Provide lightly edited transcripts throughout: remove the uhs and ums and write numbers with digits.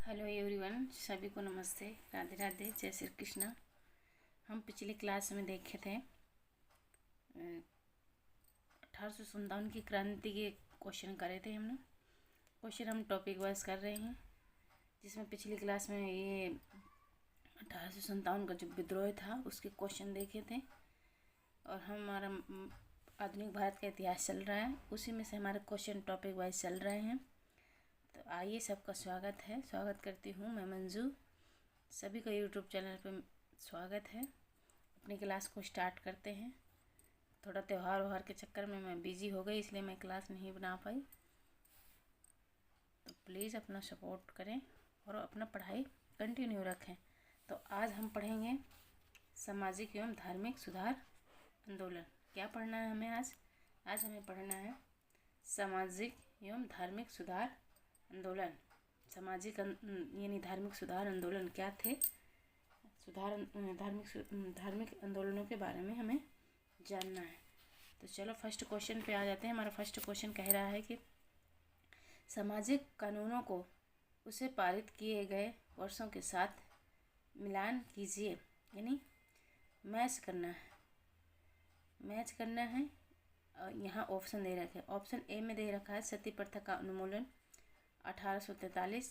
Hello everyone, सभी को नमस्ते, राधे राधे, जय श्री कृष्णा। हम पिछली क्लास में देखे थे 1857 की क्रांति के क्वेश्चन करे थे हमने। क्वेश्चन हम टॉपिक वाइज कर रहे हैं, जिसमें पिछली क्लास में ये 1857 का जो विद्रोह था उसके क्वेश्चन देखे थे। और हमारा आधुनिक भारत का इतिहास चल रहा है, उसी में से हमारे क्वेश्चन टॉपिक वाइज चल रहे हैं। तो आइए, सबका स्वागत करती हूँ मैं मंजू। सभी का यूट्यूब चैनल पर स्वागत है। अपनी क्लास को स्टार्ट करते हैं। थोड़ा त्यौहार के चक्कर में मैं बिज़ी हो गई, इसलिए मैं क्लास नहीं बना पाई। तो प्लीज़ अपना सपोर्ट करें और अपना पढ़ाई कंटिन्यू रखें। तो आज हम पढ़ेंगे सामाजिक एवं धार्मिक सुधार आंदोलन। क्या पढ़ना है हमें आज हमें पढ़ना है सामाजिक एवं धार्मिक सुधार आंदोलन। सामाजिक यानी धार्मिक सुधार आंदोलन क्या थे, धार्मिक आंदोलनों के बारे में हमें जानना है। तो चलो फर्स्ट क्वेश्चन पे आ जाते हैं। हमारा फर्स्ट क्वेश्चन कह रहा है कि सामाजिक कानूनों को उसे पारित किए गए वर्षों के साथ मिलान कीजिए, यानी मैच करना है। यहाँ ऑप्शन दे रखे, ऑप्शन ए में दे रखा है सती प्रथा का उन्मूलन 1843।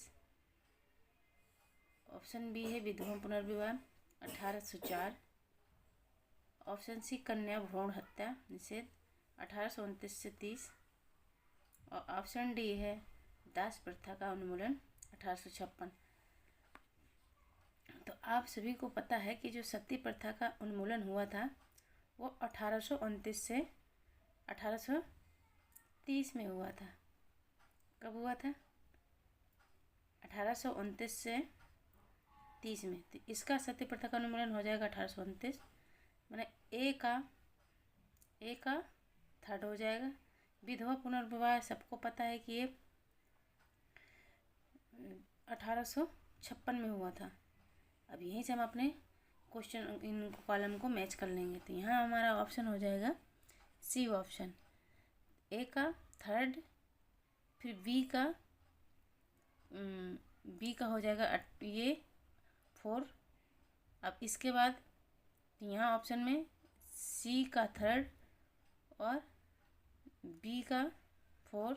ऑप्शन बी है विधवा पुनर्विवाह 1804। ऑप्शन सी कन्या भ्रूण हत्या निषेध 1829 से 30। और ऑप्शन डी है दास प्रथा का उन्मूलन 1856। तो आप सभी को पता है कि जो सती प्रथा का उन्मूलन हुआ था वो 1829 से 1830 में हुआ था। कब हुआ था? 1829 से 30 में। तो इसका सती प्रथा का उन्मूलन हो जाएगा 1829, मैंने ए का थर्ड हो जाएगा। विधवा पुनर्विवाह सबको पता है कि ये 1856 में हुआ था। अब यहीं से हम अपने क्वेश्चन इन कॉलम को मैच कर लेंगे। तो यहाँ हमारा ऑप्शन हो जाएगा सी ऑप्शन, ए का थर्ड, फिर बी का हो जाएगा ये 4। अब इसके बाद यहाँ ऑप्शन में सी का थर्ड और बी का 4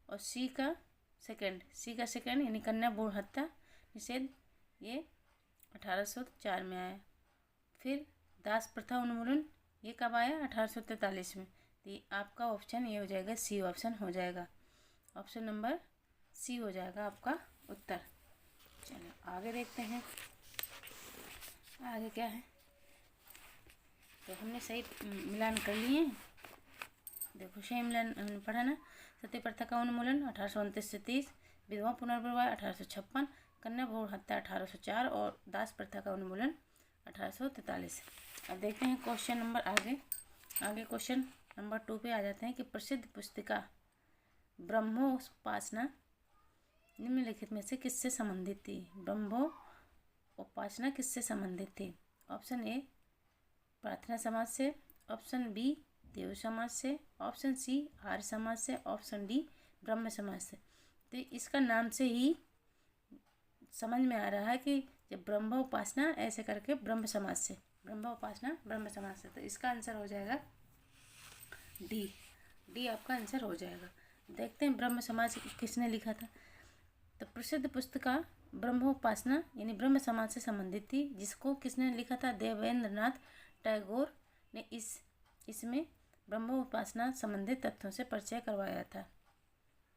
और सी का सेकंड यानी कन्या भ्रूण हत्या निषेध ये 1804 में आया। फिर दास प्रथा उन्मूलन ये कब आया? 1843 में। तो ये आपका ऑप्शन ये हो जाएगा, सी ऑप्शन हो जाएगा। ऑप्शन नंबर सी हो जाएगा आपका उत्तर। चलो आगे देखते हैं, आगे क्या है। तो हमने सही मिलान कर लिए। देखो सही मिलान हमने पढ़ा ना। सती प्रथा का उन्मूलन 1829 से 30, विधवा पुनर्विवाह 1856, कन्या भ्रूण हत्या 1804 और दास प्रथा का उन्मूलन 1843। अब देखते हैं क्वेश्चन नंबर आगे क्वेश्चन नंबर 2 पे आ जाते हैं कि प्रसिद्ध पुस्तिका ब्रह्मोपासना निम्नलिखित में से किससे संबंधित थी? ब्रह्मोपासना किससे संबंधित थी? ऑप्शन ए प्रार्थना समाज से, ऑप्शन बी देव समाज से, ऑप्शन सी आर्य समाज से, ऑप्शन डी ब्रह्म समाज से। तो इसका नाम से ही समझ में आ रहा है कि जब ब्रह्मोपासना ऐसे करके ब्रह्मोपासना ब्रह्म समाज से। तो इसका आंसर हो जाएगा डी आपका आंसर हो जाएगा। देखते हैं ब्रह्म समाज किसने लिखा था। तो प्रसिद्ध पुस्तिका ब्रह्मोपासना यानी ब्रह्म समाज से संबंधित थी, जिसको किसने लिखा था? देवेंद्रनाथ टैगोर ने इसमें ब्रह्मोपासना संबंधित तथ्यों से परिचय करवाया था।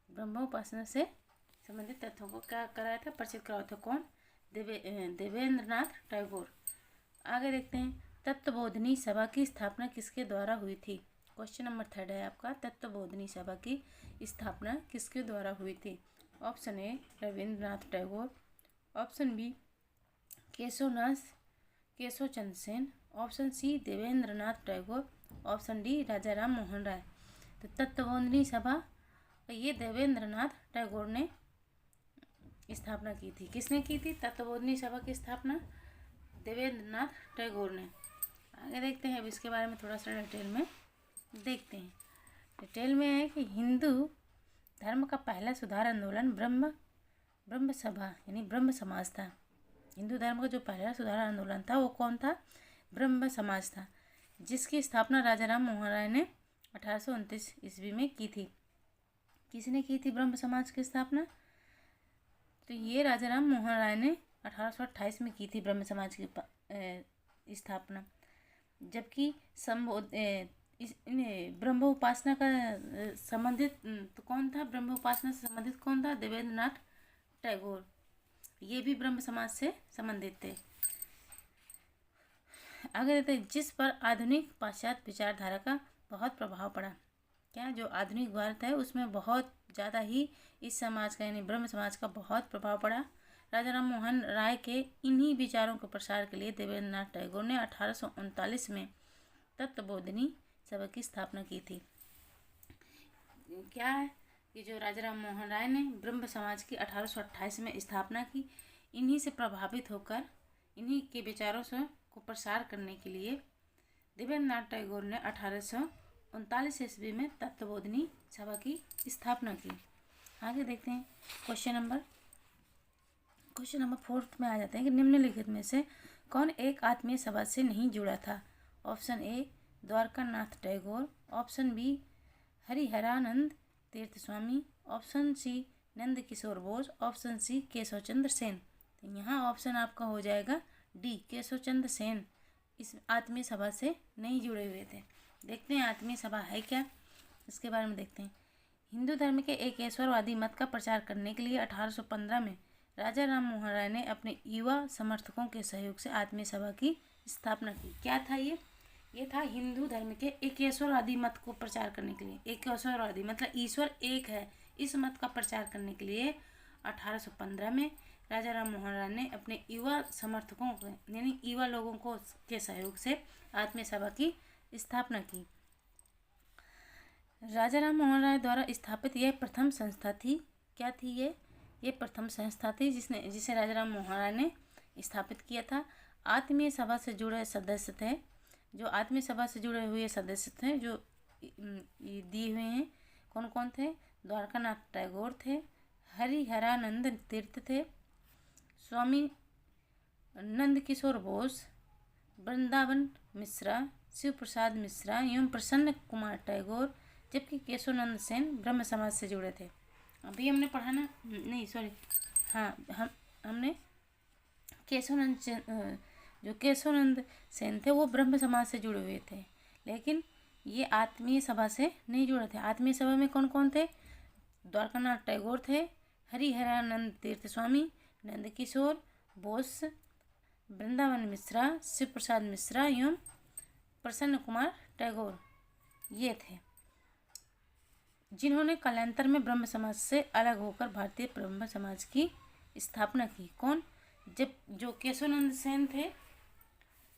ब्रह्मोपासना से संबंधित तथ्यों को क्या कराया था? परिचित करवाया था। कौन? देवेंद्रनाथ टैगोर। आगे देखते हैं तत्वबोधिनी सभा की स्थापना किसके द्वारा हुई थी? क्वेश्चन नंबर 3 है आपका, तत्वबोधिनी सभा की स्थापना किसके द्वारा हुई थी? Option A Rabindranath Tagore, option B Keshav Chandra Sen, option C Debendranath Tagore, option D Raja Ram Mohan Roy. तो तत्वबोधिनी सभा ये देवेंद्रनाथ टैगोर ने स्थापना की थी। किसने की थी तत्वबोधिनी सभा की स्थापना? देवेंद्रनाथ टैगोर ने। आगे देखते हैं, अब इसके बारे में थोड़ा सा डिटेल में देखते हैं। डिटेल में है कि हिंदू धर्म का पहला सुधार आंदोलन ब्रह्म ब्रह्म सभा यानी ब्रह्म समाज था। हिंदू धर्म का जो पहला सुधार आंदोलन था वो कौन था? ब्रह्म समाज था, जिसकी स्थापना राजा राम मोहन राय ने 1829 ईस्वी में की थी। किसने की थी ब्रह्म समाज की स्थापना? तो ये राजा राम मोहन राय ने 1828 में की थी ब्रह्म समाज की स्थापना। जबकि ब्रह्म उपासना का संबंधित तो कौन था? ब्रह्म उपासना से संबंधित कौन था? देवेंद्रनाथ टैगोर। ये भी ब्रह्म समाज से संबंधित थे। आगे देखते हैं, जिस पर आधुनिक पाश्चात्य विचारधारा का बहुत प्रभाव पड़ा। क्या? जो आधुनिक भारत है उसमें बहुत ज़्यादा ही इस समाज का यानी ब्रह्म समाज का बहुत प्रभाव पड़ा। राजा राम मोहन राय के इन्हीं विचारों के प्रसार के लिए देवेंद्रनाथ टैगोर ने 1839 में तत्वबोधिनी सभा की स्थापना की थी। क्या है कि जो राजा राम मोहन राय ने ब्रह्म समाज की 1828 में स्थापना की, इन्हीं से प्रभावित होकर इन्हीं के विचारों से को प्रसार करने के लिए देवेंद्रनाथ टैगोर ने 1839 ईस्वी में तत्वबोधिनी सभा की स्थापना की। आगे देखते हैं क्वेश्चन नंबर 4 में आ जाते हैं कि निम्नलिखित में से कौन एक आत्मीय सभा से नहीं जुड़ा था? Option A Dwarkanath Tagore, option B Hariharanand Tirtha Swami, option C Nand Kishore Bose, option C Keshav Chandra Sen. तो यहाँ ऑप्शन आपका हो जाएगा डी, केशव चंद्र सेन इस आत्मीय सभा से नहीं जुड़े हुए थे। देखते हैं आत्मीय सभा है क्या, इसके बारे में देखते हैं। हिंदू धर्म के एक ईश्वरवादी मत का प्रचार करने के लिए 1815 में राजा राम मोहन राय ने अपने युवा समर्थकों के सहयोग से आत्मीय सभा की स्थापना की। क्या था ये? ये था हिंदू धर्म के एक ईश्वरवादी मत को प्रचार करने के लिए। एक ईश्वरवादी मतलब ईश्वर एक है, इस मत का प्रचार करने के लिए 1815 में राजा राम मोहन राय ने अपने युवा समर्थकों को यानी युवा लोगों को के सहयोग से आत्मीय सभा की स्थापना की। राजा राम मोहन राय द्वारा स्थापित यह प्रथम संस्था थी। क्या थी ये? ये प्रथम संस्था थी जिसे राजा राम मोहन राय ने स्थापित किया था। आत्मीय सभा से जुड़े सदस्य थे, जो आत्मीय सभा से जुड़े हुए सदस्य थे जो दिए हुए हैं, कौन कौन थे? द्वारकानाथ टैगोर थे, हरिहरानंद तीर्थ थे, स्वामी नंद किशोर बोस, वृंदावन मिश्रा, शिव प्रसाद मिश्रा एवं प्रसन्न कुमार टैगोर, जबकि केशवानंद सेन ब्रह्म समाज से जुड़े थे। अभी हमने पढ़ा ना, नहीं सॉरी, हाँ हमने केशवानंद सेन थे वो ब्रह्म समाज से जुड़े हुए थे, लेकिन ये आत्मीय सभा से नहीं जुड़े थे। आत्मीय सभा में कौन कौन थे? द्वारकानाथ टैगोर थे, हरिहरानंद तीर्थ स्वामी, नंद किशोर बोस, वृंदावन मिश्रा, शिव प्रसाद मिश्रा एवं प्रसन्न कुमार टैगोर, ये थे जिन्होंने कालांतर में ब्रह्म समाज से अलग होकर भारतीय ब्रह्म समाज की स्थापना की। कौन? जब जो केशवानंद सेन थे,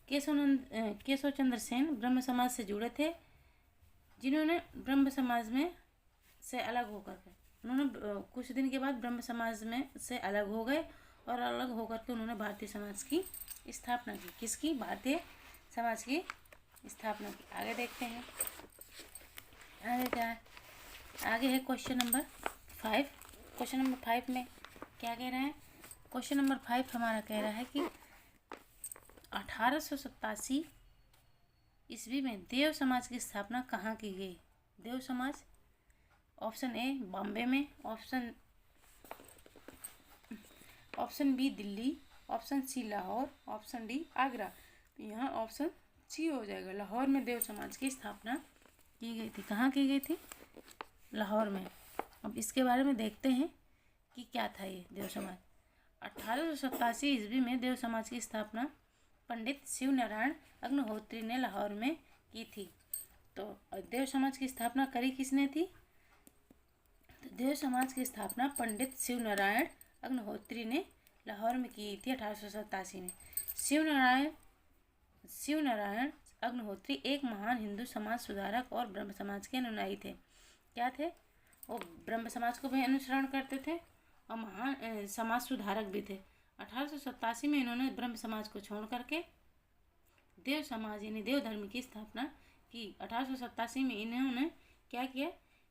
केशव चंद्र सेन ब्रह्म समाज से जुड़े थे, जिन्होंने ब्रह्म समाज में से अलग होकर के उन्होंने कुछ दिन के बाद ब्रह्म समाज में से अलग हो गए और अलग होकर के उन्होंने भारतीय समाज की स्थापना की। किसकी? भारतीय समाज की स्थापना की। आगे देखते हैं आगे क्या है। आगे है क्वेश्चन नंबर 5। क्वेश्चन नंबर 5 में क्या कह रहे हैं? क्वेश्चन नंबर 5 हमारा कह रहा है कि 1887 ईस्वी में देव समाज की स्थापना कहाँ की गई? देव समाज, ऑप्शन ए बॉम्बे में, option B Delhi, option C Lahore, option D Agra. तो यहाँ ऑप्शन सी हो जाएगा, लाहौर में देव समाज की स्थापना की गई थी। कहाँ की गई थी? लाहौर में। अब इसके बारे में देखते हैं कि क्या था ये देव समाज। 1887 ईस्वी में देव समाज की स्थापना पंडित शिव नारायण अग्निहोत्री ने लाहौर में की थी। तो देव समाज की स्थापना करी किसने थी? तो देव समाज की स्थापना पंडित शिव नारायण अग्निहोत्री ने लाहौर में की थी 1887 में। शिव नारायण अग्निहोत्री एक महान हिंदू समाज सुधारक और ब्रह्म समाज के अनुयायी थे। क्या थे? वो ब्रह्म समाज को भी अनुसरण करते थे और महान समाज सुधारक भी थे। 1887 में इन्होंने ब्रह्म समाज को छोड़ करके देव समाज यानी देव धर्म की स्थापना की। 1887 में इन्होंने क्या किया?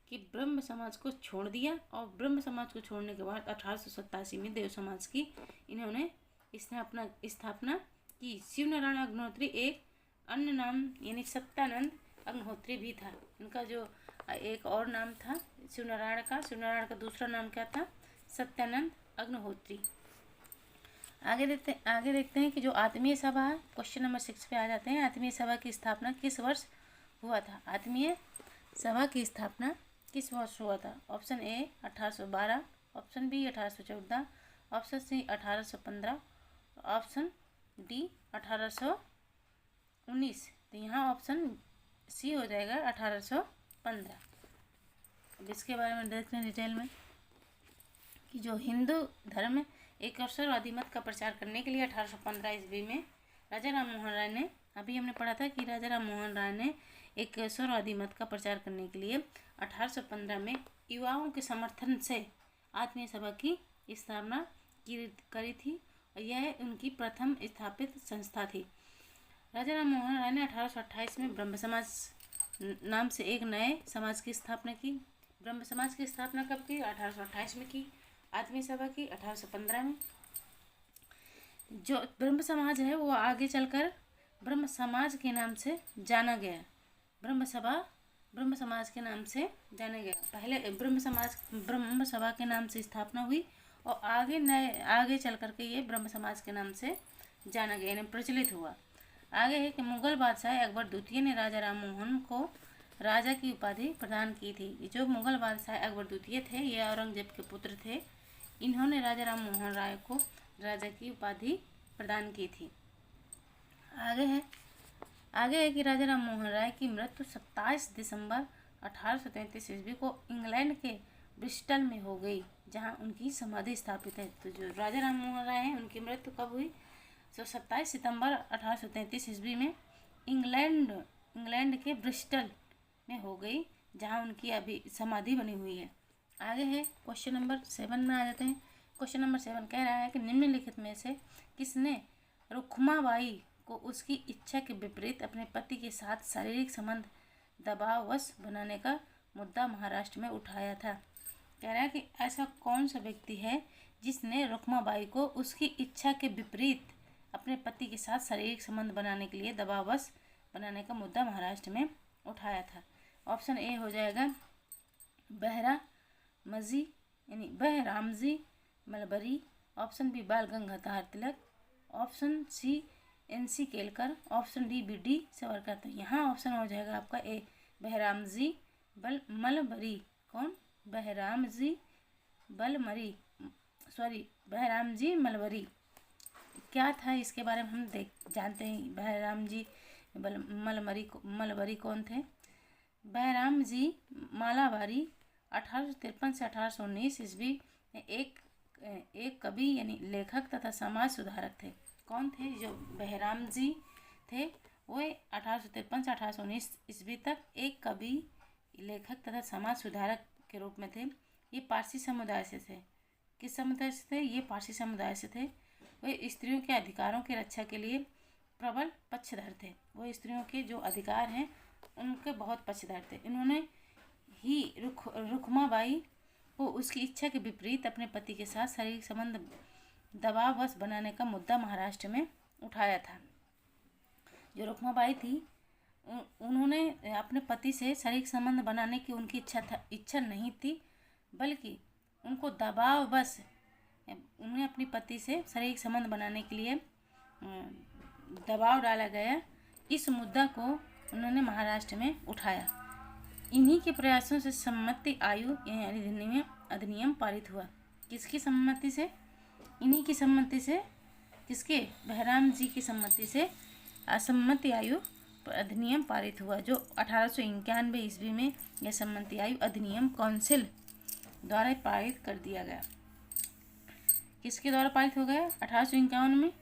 कि ब्रह्म समाज को छोड़ दिया और ब्रह्म समाज को छोड़ने के बाद 1887 में देव समाज की इन्होंने स्थापना की। शिव नारायण अग्निहोत्री एक अन्य नाम यानी सत्यानंद अग्निहोत्री भी था। इनका जो एक और नाम था शिव नारायण का दूसरा नाम क्या था? सत्यानंद अग्निहोत्री। आगे देखते हैं कि जो आत्मीय सभा है, क्वेश्चन नंबर 6 पे आ जाते हैं। आत्मीय सभा की स्थापना किस वर्ष हुआ था? आत्मीय सभा की स्थापना किस वर्ष हुआ था? Option A 1812, option B 1814, option C 1815, option D 1819। तो यहाँ ऑप्शन सी हो जाएगा 1815। अब इसके बारे में देखते हैं डिटेल में कि जो हिंदू धर्म एक अवसरवादी मत का प्रचार करने के लिए 1815 ईस्वी में राजा राम मोहन राय ने, अभी हमने पढ़ा था कि राजा राम मोहन राय ने एक अवसरवादी मत का प्रचार करने के लिए 1815 में युवाओं के समर्थन से आत्मीय सभा की स्थापना करी थी और यह उनकी प्रथम स्थापित संस्था थी। राजा राम मोहन राय ने 1828 में ब्रह्म समाज नाम से एक नए समाज की स्थापना की। ब्रह्म समाज की स्थापना कब की? 1828 में की। आत्मीय सभा की 1815 में। जो ब्रह्म समाज है वो आगे चलकर ब्रह्म समाज के नाम से जाना गया। ब्रह्म समाज के नाम से जाना गया। पहले ब्रह्म सभा के नाम से स्थापना हुई और आगे चल करके ये ब्रह्म समाज के नाम से जाना गया, यानी प्रचलित हुआ। आगे है कि मुगल बादशाह अकबर द्वितीय ने राजा राम मोहन को राजा की उपाधि प्रदान की थी। जो मुगल बादशाह अकबर द्वितीय थे ये औरंगजेब के पुत्र थे। इन्होंने राजा राम मोहन राय को राजा की उपाधि प्रदान की थी। आगे है कि राजा राम मोहन राय की मृत्यु 27 दिसंबर 1833 ईस्वी को इंग्लैंड के ब्रिस्टल में हो गई, जहां उनकी समाधि स्थापित है। तो जो राजा राम मोहन राय हैं उनकी मृत्यु कब हुई? तो 27 सितंबर 1833 ईस्वी में इंग्लैंड के ब्रिस्टल में हो गई, जहां उनकी अभी समाधि बनी हुई है। आगे है क्वेश्चन नंबर 7 में आ जाते हैं। क्वेश्चन नंबर 7 कह रहा है कि निम्नलिखित में से किसने रुक्माबाई को उसकी इच्छा के विपरीत अपने पति के साथ शारीरिक संबंध दबाववश बनाने का मुद्दा महाराष्ट्र में उठाया था? कह रहा है कि ऐसा कौन सा व्यक्ति है जिसने रुक्माबाई को उसकी इच्छा के विपरीत अपने पति के साथ शारीरिक संबंध बनाने के लिए दबाववश बनाने का मुद्दा महाराष्ट्र में उठाया था? ऑप्शन ए हो जाएगा बहरामजी mulberry, option B Bal Gangadhar Tilak, option C NC Kelkar, option D BD Savarkar. तो यहाँ ऑप्शन हो जाएगा आपका ए बहरामजी मलबरी। कौन? बहरामजी मलबरी। क्या था इसके बारे में हम जानते हैं। बहरामजी मलबरी कौन थे? बहरामजी मालाबारी 1853 से 1819 ईस्वी में एक कवि यानी लेखक तथा समाज सुधारक थे। कौन थे? जो बहराम जी थे वो 1853 से 1819 ईस्वी तक एक कवि, लेखक तथा समाज सुधारक के रूप में थे। ये पारसी समुदाय से थे। किस समुदाय से थे? ये पारसी समुदाय से थे। वे स्त्रियों के अधिकारों की रक्षा के लिए प्रबल पक्षधर थे। वो स्त्रियों के जो अधिकार हैं उनके बहुत पक्षधर थे। इन्होंने ही रुक्माबाई को उसकी इच्छा के विपरीत अपने पति के साथ शारीरिक संबंध दबाववश बनाने का मुद्दा महाराष्ट्र में उठाया था। जो रुक्माबाई थी उन्होंने अपने पति से शारीरिक संबंध बनाने की उनकी इच्छा नहीं थी, बल्कि उनको दबाववश उन्हें अपने पति से शारीरिक संबंध बनाने के लिए दबाव डाला गया। इस मुद्दा को उन्होंने महाराष्ट्र में उठाया। इन्हीं के प्रयासों से सम्मति आयु यानी अधिनियम पारित हुआ। किसकी सम्मति से? इन्हीं की सम्मति से। किसके? बहराम जी की सम्मति से असम्मति आयु अधिनियम पारित हुआ, जो 1891 ईस्वी में यह सम्मति आयु अधिनियम काउंसिल द्वारा पारित कर दिया गया। किसके द्वारा पारित हो गया? 1851 में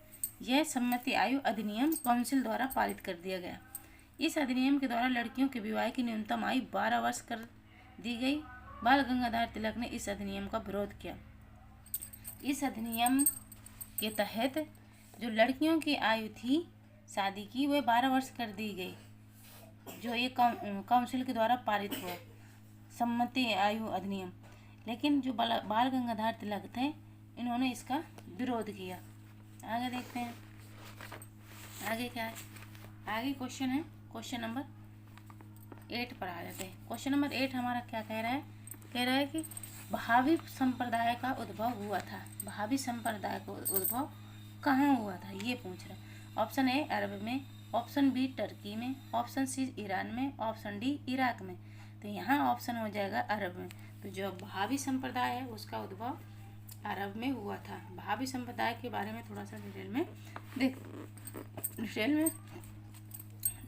यह सम्मति आयु अधिनियम काउंसिल द्वारा पारित कर दिया गया। इस अधिनियम के द्वारा लड़कियों के विवाह की न्यूनतम आयु 12 वर्ष कर दी गई। बाल गंगाधर तिलक ने इस अधिनियम का विरोध किया। इस अधिनियम के तहत जो लड़कियों की आयु थी शादी की वह 12 वर्ष कर दी गई, जो ये काउंसिल के द्वारा पारित हुआ। सम्मति आयु अधिनियम। लेकिन जो बाल गंगाधर तिलक थे, इन्होंने इसका विरोध किया। आगे देखते हैं आगे क्या है। आगे क्वेश्चन है, क्वेश्चन नंबर 8 पर आ जाते हैं। क्वेश्चन नंबर 8 हमारा क्या कह रहा है? कह रहा है कि वहाबी संप्रदाय का उद्भव हुआ था। वहाबी संप्रदाय का उद्भव कहाँ हुआ था, ये पूछ रहा है। ऑप्शन ए अरब में, ऑप्शन बी टर्की में, ऑप्शन सी ईरान में, ऑप्शन डी इराक में। तो यहाँ ऑप्शन हो जाएगा अरब में। तो जो वहाबी संप्रदाय है उसका उद्भव अरब में हुआ था। वहाबी संप्रदाय के बारे में थोड़ा सा डिटेल में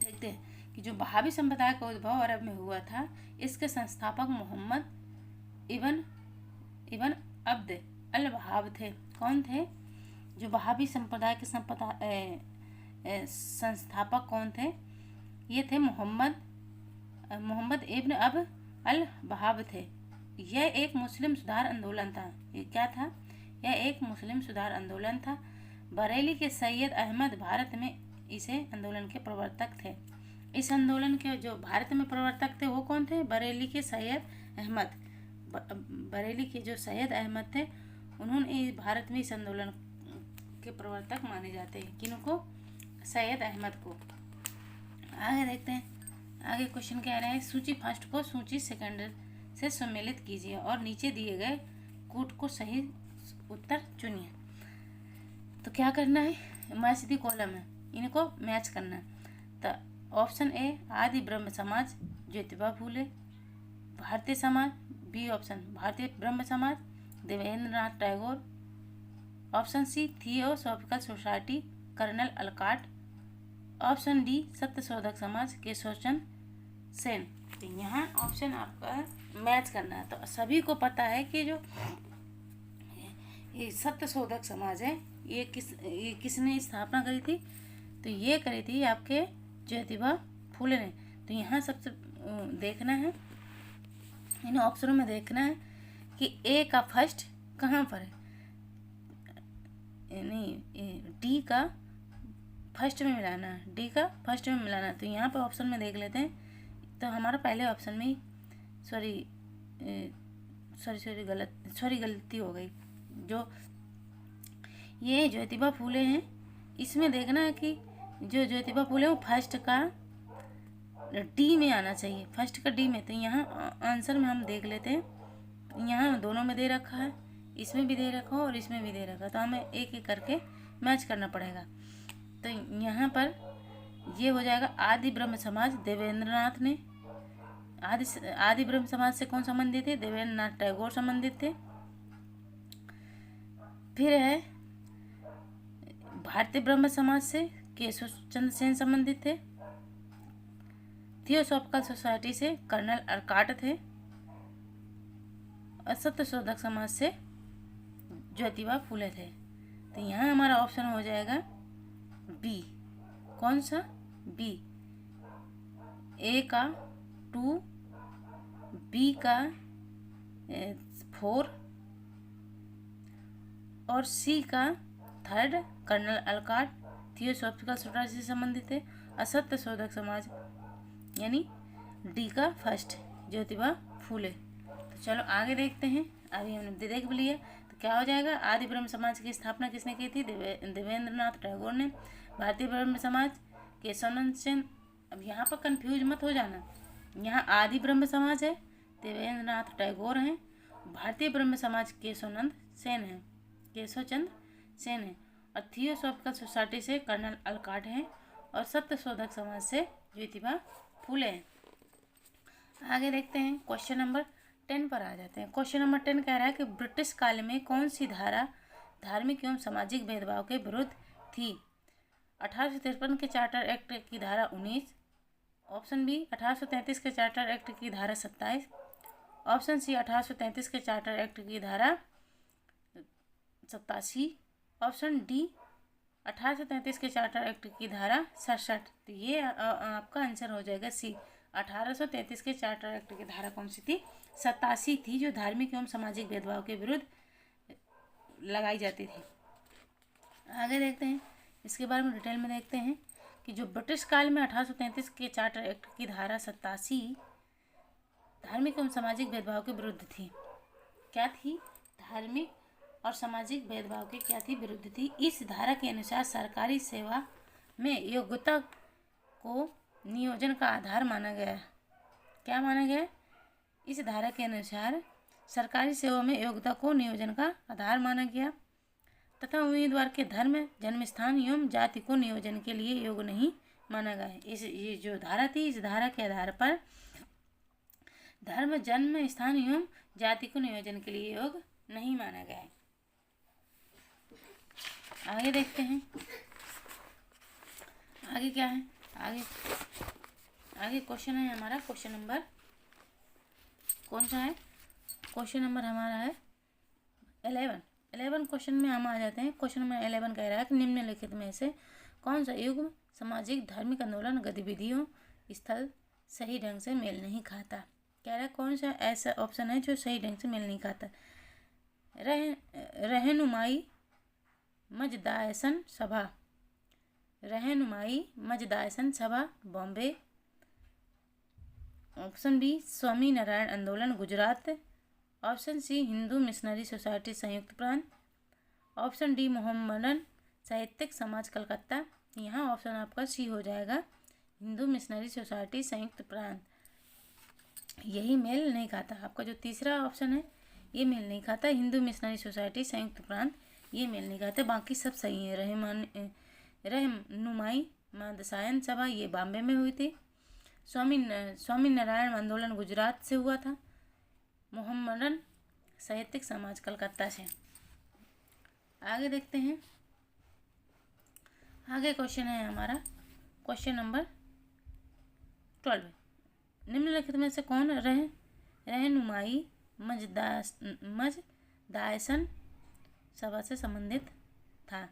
देखते हैं कि जो वहाबी संप्रदाय का उद्भव अरब में हुआ था, इसके संस्थापक मोहम्मद इबन अब्द अल वहाब थे। कौन थे? जो वहाबी संप्रदाय के संस्थापक कौन थे? ये थे मोहम्मद इब्न अब अल वहाब थे। यह एक मुस्लिम सुधार आंदोलन था। ये क्या था? यह एक मुस्लिम सुधार आंदोलन था। बरेली के सैयद अहमद भारत में इसे आंदोलन के प्रवर्तक थे। इस आंदोलन के जो भारत में प्रवर्तक थे वो कौन थे? बरेली के सैयद अहमद। बरेली के जो सैयद अहमद थे, उन्होंने भारत में इस आंदोलन के प्रवर्तक माने जाते हैं। किनको? सैयद अहमद को। आगे देखते हैं। आगे क्वेश्चन कह रहे हैं, सूची फर्स्ट को सूची सेकंड से सम्मिलित कीजिए और नीचे दिए गए कूट को सही उत्तर चुनिए। तो क्या करना है? मैच दी कॉलम है, इनको मैच करना है। तो ऑप्शन ए आदि ब्रह्म समाज Jyotiba Phule Bharatiya Samaj, B option Bharatiya Brahmo Samaj Debendra Nath Tagore, option C theosophical society colonel Olcott, option D Satyashodhak Samaj Keshavchand Sen. तो यहाँ ऑप्शन आपका मैच करना है। तो सभी को पता है कि जो ये सत्यशोधक समाज है, ये किसने स्थापना करी थी? तो ये करी थी आपके ज्योतिबा फूले ने। तो यहाँ सबसे देखना है, इन ऑप्शनों में देखना है कि ए का फर्स्ट कहाँ पर है। नहीं, डी का फर्स्ट में मिलाना है, डी का फर्स्ट में मिलाना है। तो यहाँ पर ऑप्शन में देख लेते हैं। तो हमारा पहले ऑप्शन में ही गलती हो गई। जो ये ज्योतिबा फूले हैं, इसमें देखना है कि जो ज्योतिबा फूले वो फर्स्ट का डी में आना चाहिए, फर्स्ट का डी में। तो यहाँ आंसर में हम देख लेते हैं। यहाँ दोनों में दे रखा है, इसमें भी दे रखा और इसमें भी दे रखा है। तो हमें एक एक करके मैच करना पड़ेगा। तो यहाँ पर ये हो जाएगा आदि ब्रह्म समाज देवेंद्रनाथ ने। आदि ब्रह्म समाज से कौन संबंधित थे? देवेंद्रनाथ टैगोर संबंधित थे। फिर है भारतीय ब्रह्म समाज से केशव चंद्र सेन संबंधित थे। थियोसॉफिकल सोसाइटी से कर्नल अलकाट थे। और सत्यशोधक समाज से ज्योतिबा फूले थे। तो यहाँ हमारा ऑप्शन हो जाएगा बी। कौन सा? बी। ए का 2, बी का 4 और सी का 3 कर्नल अलकाट थियोसॉफिकल सोसाइटी से संबंधित है। असत्य शोधक समाज यानी डी का फर्स्ट ज्योतिबा फूले। तो चलो आगे देखते हैं। अभी हमने देख भी लिया। तो क्या हो जाएगा? आदि ब्रह्म समाज की स्थापना किसने की थी? देवेंद्रनाथ टैगोर ने। भारतीय ब्रह्म समाज केशवानंद सेन। अब यहाँ पर कंफ्यूज मत हो जाना, यहाँ आदि ब्रह्म समाज है, देवेंद्रनाथ टैगोर हैं। भारतीय ब्रह्म समाज केशवचंद सेन है। और थियोसॉफिकल सोसाइटी से कर्नल अलकाट हैं। और सत्यशोधक समाज से ज्योतिबा फूले हैं। आगे देखते हैं। क्वेश्चन नंबर 10 पर आ जाते हैं। क्वेश्चन नंबर 10 कह रहा है कि ब्रिटिश काल में कौन सी धारा धार्मिक एवं सामाजिक भेदभाव के विरुद्ध थी? 1853 के चार्टर एक्ट की धारा 19, ऑप्शन बी 1833 के चार्टर एक्ट की धारा 27, ऑप्शन सी 1833 के चार्टर एक्ट की धारा 87, ऑप्शन डी 1833 के चार्टर एक्ट की धारा 67। तो ये आपका आंसर हो जाएगा सी। 1833 के चार्टर एक्ट की धारा कौन सी थी? 87 थी, जो धार्मिक एवं सामाजिक भेदभाव के विरुद्ध लगाई जाती थी। आगे देखते हैं, इसके बारे में डिटेल में देखते हैं कि जो ब्रिटिश काल में 1833 के चार्टर एक्ट की धारा 87 धार्मिक एवं सामाजिक भेदभाव के विरुद्ध थी। क्या थी? धार्मिक और सामाजिक भेदभाव के क्या थी? विरुद्ध थी। इस धारा के अनुसार सरकारी सेवा में योग्यता को नियोजन का आधार माना गया। क्या माना गया? इस धारा के अनुसार सरकारी सेवा में योग्यता को नियोजन का आधार माना गया तथा उम्मीदवार के धर्म, जन्म स्थान एवं जाति को नियोजन के लिए योग्य नहीं माना गया। ये जो धारा थी, इस धारा के आधार पर धर्म, जन्म स्थान एवं जाति को नियोजन के लिए योग्य नहीं माना गया। आगे देखते हैं आगे क्या है। आगे क्वेश्चन है हमारा, क्वेश्चन नंबर कौन सा है? क्वेश्चन नंबर हमारा है 11 क्वेश्चन में हम आ जाते हैं। क्वेश्चन नंबर 11 कह रहा है कि निम्नलिखित में से कौन सा युग सामाजिक धार्मिक आंदोलन गतिविधियों स्थल सही ढंग से मेल नहीं खाता। कह रहा है कौन सा ऐसा ऑप्शन है जो सही ढंग से मेल नहीं खाता। रहनुमाई मजदायसन सभा, रहनुमाई मजदायसन सभा बॉम्बे। ऑप्शन बी स्वामी नारायण आंदोलन Gujarat. Option C Hindu missionary society संयुक्त प्रांत। ऑप्शन डी मोहम्मडन साहित्यिक समाज कलकत्ता। यहाँ ऑप्शन आपका सी हो जाएगा, हिंदू मिशनरी सोसाइटी संयुक्त प्रांत। यही मेल नहीं खाता। आपका जो तीसरा ऑप्शन है ये मेल नहीं खाता, हिंदू मिशनरी सोसाइटी संयुक्त प्रांत ये मेल नहीं खाता। बाकी सब सही है। रहनुमाई मदसायन सभा ये बॉम्बे में हुई थी। स्वामी नारायण आंदोलन गुजरात से हुआ था। मोहम्मडन साहित्यिक समाज कलकत्ता से। आगे देखते हैं। आगे क्वेश्चन है हमारा क्वेश्चन नंबर 12। निम्नलिखित में से कौन रहनुमाई मजदायसन सभा से संबंधित था?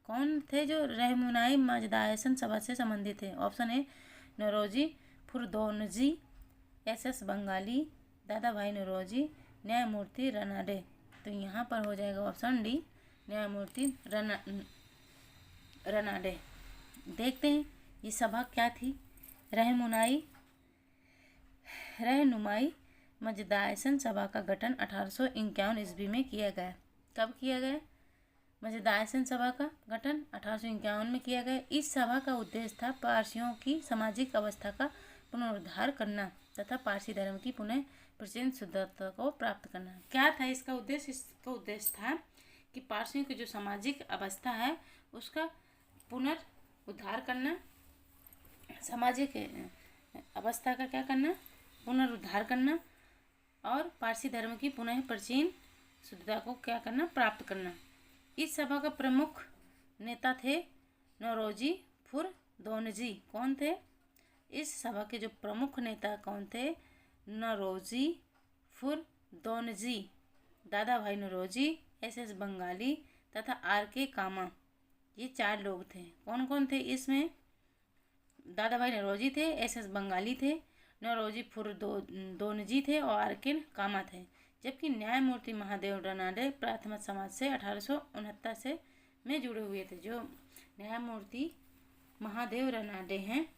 कौन थे जो रहनुमाई मजदायसन सभा से संबंधित थे? Option A Naoroji Furdoonji, S Bengalee, Dadabhai Naoroji, न्यायमूर्ति रनाडे। तो यहाँ पर हो जाएगा ऑप्शन डी, न्यायमूर्ति रनाडे। देखते हैं ये सभा क्या थी। रहनुमाई मजदायसन सभा का गठन 1851 ईस्वी में किया गया। कब किया गया? मजदायसन सभा का गठन 1851 में किया गया। इस सभा का उद्देश्य था पारसियों की सामाजिक अवस्था का पुनरुद्धार करना तथा पारसी धर्म की पुनः प्रतिष्ठित शुद्धता को प्राप्त करना। क्या था इसका उद्देश्य? इसका उद्देश्य था कि पारसियों की जो सामाजिक अवस्था है उसका पुनरुद्धार करना, सामाजिक अवस्था का क्या करना? पुनरुद्धार करना और पारसी धर्म की पुनः प्राचीन शुद्धता को क्या करना? प्राप्त करना। इस सभा का प्रमुख नेता थे नौरोजी फुरदौनजी। कौन थे? इस सभा के जो प्रमुख नेता कौन थे? नौरोजी फुरदौनजी, दादा भाई नौरोजी, एस बंगाली तथा आर.के. कामा। ये 4 लोग थे। कौन कौन थे इसमें? दादा भाई नौरोजी थे, एस बंगाली थे, नौरोजी फुरदौनजी थे और आर.के. कामा थे। जबकि न्यायमूर्ति महादेव रनाडे प्राथमिक समाज से 1869 से में जुड़े हुए थे। जो न्यायमूर्ति महादेव रनाडे हैं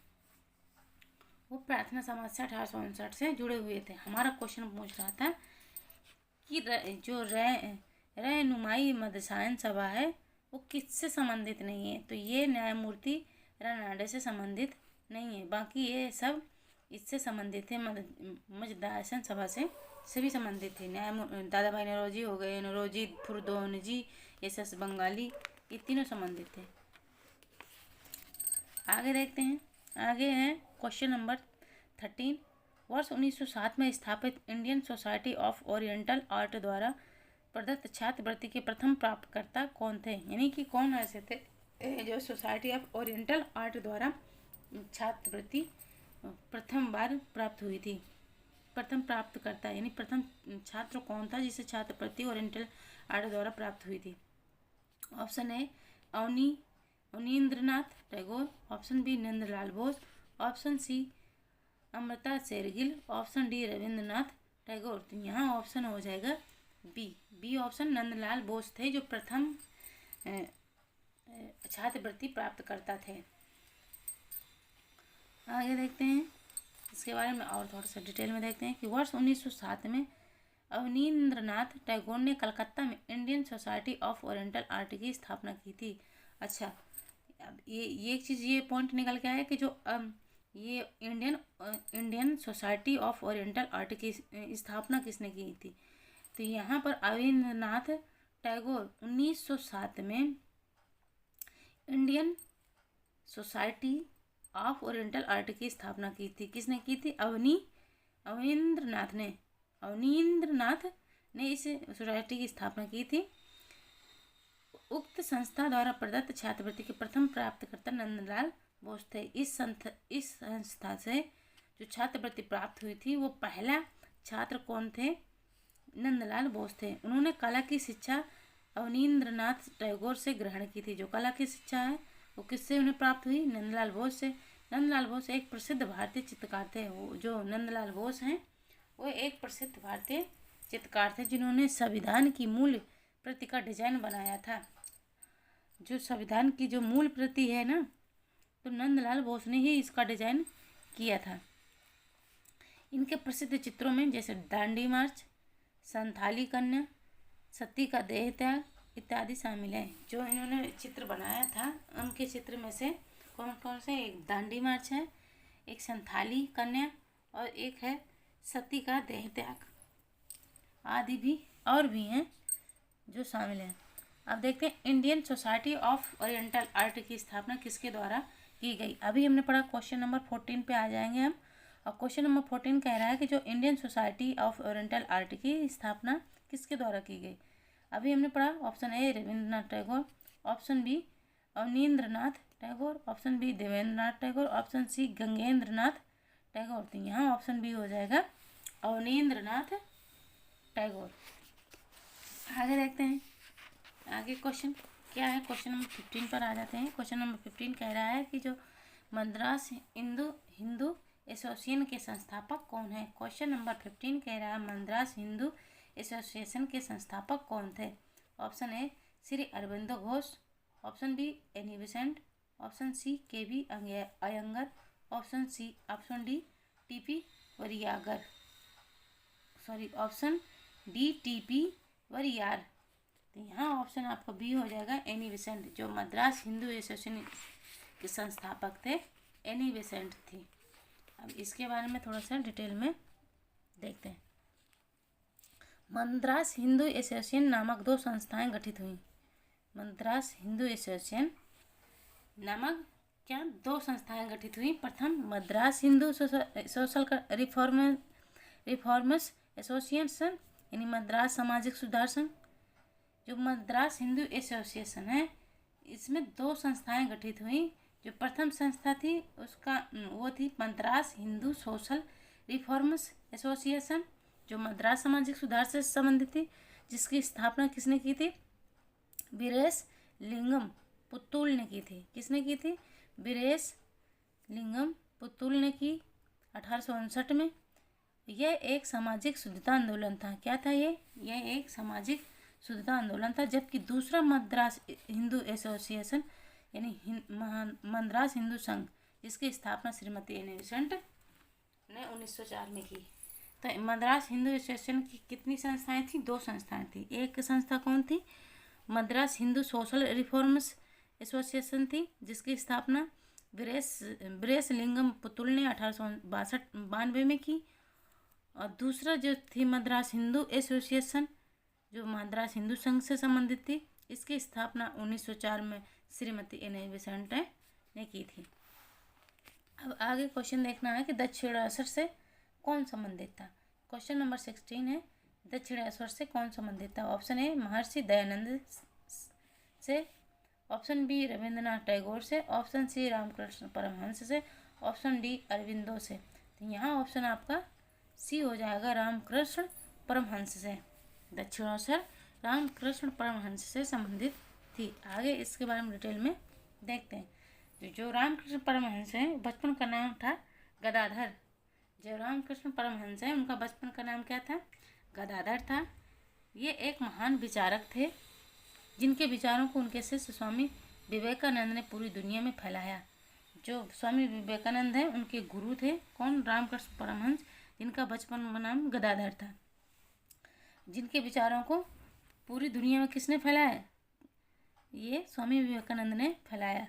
वो प्रार्थना समाज से 1859 से जुड़े हुए थे। हमारा क्वेश्चन पूछ रहा था कि जो रहनुमाई मदसायन सभा है वो किससे संबंधित नहीं है। तो ये न्यायमूर्ति रनाडे से संबंधित नहीं है, बाकी ये सब इससे संबंधित थे। मजदायसन सभा से सभी संबंधित थे। दादा भाई नौरोजी हो गए, नौरोजी फुरदौनजी, एस बंगाली, ये तीनों संबंधित थे। आगे देखते हैं। आगे है क्वेश्चन नंबर 13। वर्ष 1907 में स्थापित Indian society of oriental art द्वारा प्रदत्त छात्रवृत्ति के प्रथम प्राप्तकर्ता कौन थे? यानी कि कौन ऐसे थे जो सोसाइटी ऑफ ओरिएंटल आर्ट द्वारा छात्रवृत्ति प्रथम बार प्राप्त हुई थी? प्रथम प्राप्तकर्ता यानी प्रथम छात्र कौन था जिसे छात्रवृत्ति ओरिएंटल आर्ट द्वारा प्राप्त हुई थी? Option A Abanindranath Tagore, option B Nandalal Bose, option C Amrita Shergil, option D Rabindranath Tagore. तो यहाँ ऑप्शन हो जाएगा बी ऑप्शन नंदलाल बोस थे जो प्रथम छात्रवृत्ति प्राप्त करता थे। आगे देखते हैं। इसके बारे में और थोड़ा सा डिटेल में देखते हैं कि वर्ष 1907 में अवनींद्रनाथ टैगोर ने कलकत्ता में Indian society of oriental art की स्थापना की थी। अच्छा, अब ये एक चीज़, ये पॉइंट निकल के आया कि जो ये Indian society of oriental art की स्थापना किसने की थी। तो यहाँ पर अवनींद्रनाथ टैगोर 1907 में Indian society of oriental art की स्थापना की थी। किसने की थी? अवनींद्रनाथ ने इस सोसाइटी की स्थापना की थी। उक्त संस्था द्वारा प्रदत्त छात्रवृत्ति के प्रथम प्राप्तकर्ता नंदलाल बोस थे। इस संस्था से जो छात्रवृत्ति प्राप्त हुई थी वो पहला छात्र कौन थे? नंदलाल बोस थे। उन्होंने कला की शिक्षा अवनींद्रनाथ टैगोर से ग्रहण की थी। जो कला की शिक्षा है वो किससे उन्हें प्राप्त हुई? नंदलाल बोस से। नंदलाल बोस एक प्रसिद्ध भारतीय चित्रकार थे। वो जो नंदलाल बोस हैं वो एक प्रसिद्ध भारतीय चित्रकार थे जिन्होंने संविधान की मूल प्रति का डिजाइन बनाया था। जो संविधान की जो मूल प्रति है ना, तो नंदलाल बोस ने ही इसका डिजाइन किया था। इनके प्रसिद्ध चित्रों में जैसे दांडी मार्च, संथाली कन्या, सती का देह त्याग इत्यादि शामिल हैं। जो इन्होंने चित्र बनाया था उनके चित्र में से कौन कौन से? एक दांडी मार्च है, एक संथाली कन्या और एक है सती का देह त्याग आदि भी और भी हैं जो शामिल हैं। अब देखते हैं Indian society of oriental art की स्थापना किसके द्वारा की गई। अभी हमने पढ़ा, क्वेश्चन नंबर 14 पे आ जाएंगे हम। और क्वेश्चन नंबर 14 कह रहा है कि जो Indian society of oriental art की स्थापना किसके द्वारा की गई। अभी हमने पढ़ा option A Rabindranath Tagore, option B Abanindranath Tagore, option B Debendranath Tagore, option C Gagendranath Tagore. तो यहाँ ऑप्शन बी हो जाएगा अवनींद्रनाथ टैगोर। आगे देखते हैं आगे क्वेश्चन क्या है। क्वेश्चन नंबर 15 पर आ जाते हैं। क्वेश्चन नंबर 15 कह रहा है कि जो मद्रास हिंदू एसोसिएशन के संस्थापक कौन है। क्वेश्चन नंबर 15 कह रहा है मद्रास हिंदू एसोसिएशन के संस्थापक कौन थे। Option A Shri Aurobindo Ghosh, option B Annie Besant, option C K B Iyengar, option D T P Variyagar, option D T P Variyar. तो यहाँ ऑप्शन आपका बी हो जाएगा एनी बेसेंट। जो मद्रास हिंदू एसोसिएशन के संस्थापक थे एनी बेसेंट थी। अब इसके बारे में थोड़ा सा डिटेल में देखते हैं। मद्रास हिंदू एसोसिएशन नामक दो संस्थाएं गठित हुई। मद्रास हिंदू एसोसिएशन नामक क्या दो संस्थाएं गठित हुई। प्रथम Madras Hindu social reformers association यानी मद्रास सामाजिक सुधार संघ। जो मद्रास हिंदू एसोसिएशन है इसमें दो संस्थाएं गठित हुई। जो प्रथम संस्था थी उसका वो थी Madras Hindu social reformers association, जो मद्रास सामाजिक सुधार से संबंधित थी, जिसकी स्थापना किसने की थी? वीरेश लिंगम पुत्तुल ने की थी। किसने की थी? वीरेश लिंगम पुत्तुल ने की 1859 में। यह एक सामाजिक शुद्धता आंदोलन था। क्या था ये? यह एक सामाजिक शुद्धता आंदोलन था। जबकि दूसरा मद्रास हिंदू एसोसिएशन यानी मद्रास हिंदू संघ, जिसकी स्थापना श्रीमती एनी बेसेंट ने 1904 में की। तो मद्रास हिंदू एसोसिएशन की कितनी संस्थाएं थी? दो संस्थाएं थी। एक संस्था कौन थी? Madras Hindu social reforms association थी, जिसकी स्थापना वीरेश लिंगम पुत्तुल ने 1892 में की। और दूसरा जो थी मद्रास हिंदू एसोसिएशन, जो मद्रास हिंदू संघ से संबंधित थी, इसकी स्थापना 1904 में श्रीमती एनी बेसेंट ने की थी। अब आगे क्वेश्चन देखना है कि दक्षिणेश्वर से कौन संबंधित था। क्वेश्चन नंबर 16 है दक्षिणेश्वर से कौन संबंधित था। ऑप्शन ए महर्षि दयानंद से, ऑप्शन बी रविंद्रनाथ टैगोर से, ऑप्शन सी रामकृष्ण परमहंस से, ऑप्शन डी अरविंदो से। तो यहाँ ऑप्शन आपका सी हो जाएगा रामकृष्ण परमहंस से। दक्षिणेश्वर रामकृष्ण परमहंस से संबंधित थी। आगे इसके बारे में डिटेल में देखते हैं। जो रामकृष्ण परमहंस है बचपन का नाम था गदाधर। जो रामकृष्ण परमहंस है उनका बचपन का नाम क्या था? गदाधर था। ये एक महान विचारक थे जिनके विचारों को उनके शिष्य स्वामी विवेकानंद ने पूरी दुनिया में फैलाया। जो स्वामी विवेकानंद हैं उनके गुरु थे कौन? रामकृष्ण परमहंस, जिनका बचपन का नाम गदाधर था। जिनके विचारों को पूरी दुनिया में किसने फैलाया? ये स्वामी विवेकानंद ने फैलाया।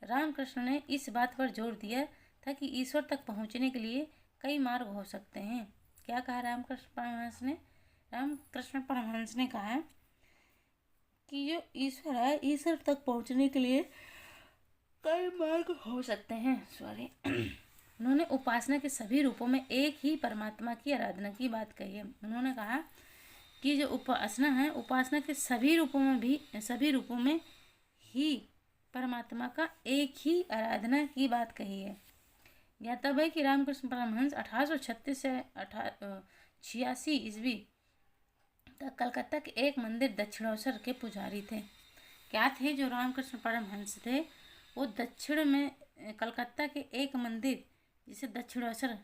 रामकृष्ण ने इस बात पर जोर दिया था कि ईश्वर तक पहुंचने के लिए कई मार्ग हो सकते हैं। क्या कहा रामकृष्ण परमहंस ने? रामकृष्ण परमहंस ने कहा कि जो ईश्वर है, ईश्वर तक पहुंचने के लिए कई मार्ग हो सकते हैं। उन्होंने उपासना के सभी रूपों में एक ही परमात्मा की आराधना की बात कही है। उन्होंने कहा कि जो उपासना है, उपासना के सभी रूपों में ही परमात्मा का एक ही आराधना की बात कही है। ज्ञातव्य है कि रामकृष्ण परमहंस 1836 से 1886 ईस्वी तक कलकत्ता के एक मंदिर दक्षिणेश्वर के पुजारी थे। क्या थे जो रामकृष्ण परमहंस थे? वो दक्षिण में कलकत्ता के एक मंदिर जिसे दक्षिणेश्वर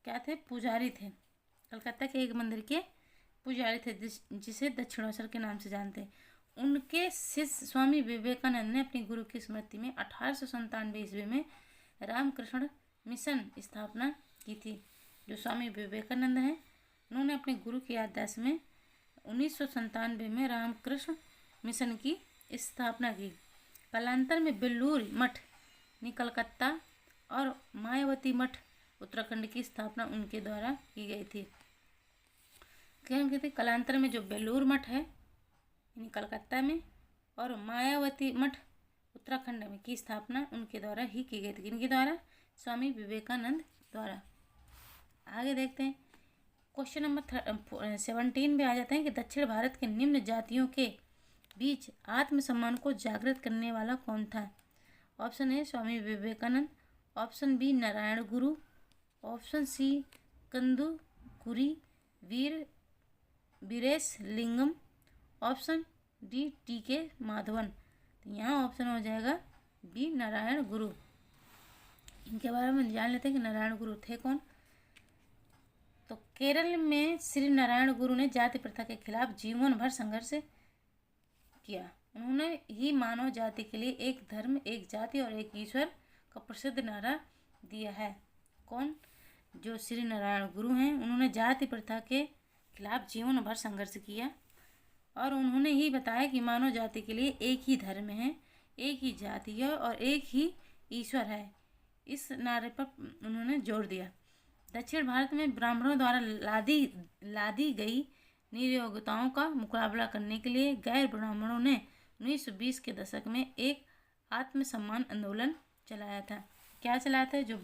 क्या थे? पुजारी थे। कलकत्ता के एक मंदिर के पुजारी थे जिसे दक्षिणेश्वर के नाम से जानते हैं। उनके शिष्य स्वामी विवेकानंद ने अपनी गुरु की स्मृति में 1897 ईस्वी में रामकृष्ण मिशन स्थापना की थी। जो स्वामी विवेकानंद हैं उन्होंने अपने गुरु की याददाश्त में 1997 में रामकृष्ण मिशन की स्थापना की। कालांतर में बेलूर मठ कलकत्ता और मायावती मठ उत्तराखंड की स्थापना उनके द्वारा की गई थी। क्या कहते हैं? कालांतर में जो बेलूर मठ है कलकत्ता में और मायावती मठ उत्तराखंड में की स्थापना उनके द्वारा ही की गई थी। इनके द्वारा? स्वामी विवेकानंद द्वारा। आगे देखते हैं क्वेश्चन नंबर 17 पे आ जाते हैं कि दक्षिण भारत के निम्न जातियों के बीच आत्मसम्मान को जागृत करने वाला कौन था? Option A Swami Vivekananda, option B Narayana Guru, option C Kandukuri Veeresa Lingam, option D T K. Madhavan. तो यहाँ ऑप्शन हो जाएगा बी नारायण गुरु। इनके बारे में जान लेते हैं कि नारायण गुरु थे कौन। तो केरल में श्री नारायण गुरु ने जाति प्रथा के खिलाफ जीवन भर संघर्ष किया। उन्होंने ही मानव जाति के लिए एक धर्म, एक जाति और एक ईश्वर का प्रसिद्ध नारा दिया है। कौन? जो श्री नारायण गुरु हैं उन्होंने जाति प्रथा के खिलाफ जीवन भर संघर्ष किया और उन्होंने ही बताया कि मानव जाति के लिए एक ही धर्म है, एक ही जाति है और एक ही ईश्वर है। इस नारे पर उन्होंने जोर दिया। दक्षिण भारत में ब्राह्मणों द्वारा लादी गई निरयोग्यताओं का मुकाबला करने के लिए गैर ब्राह्मणों ने 1920 के दशक में एक आत्मसम्मान आंदोलन चलाया था। क्या चलाया था? जो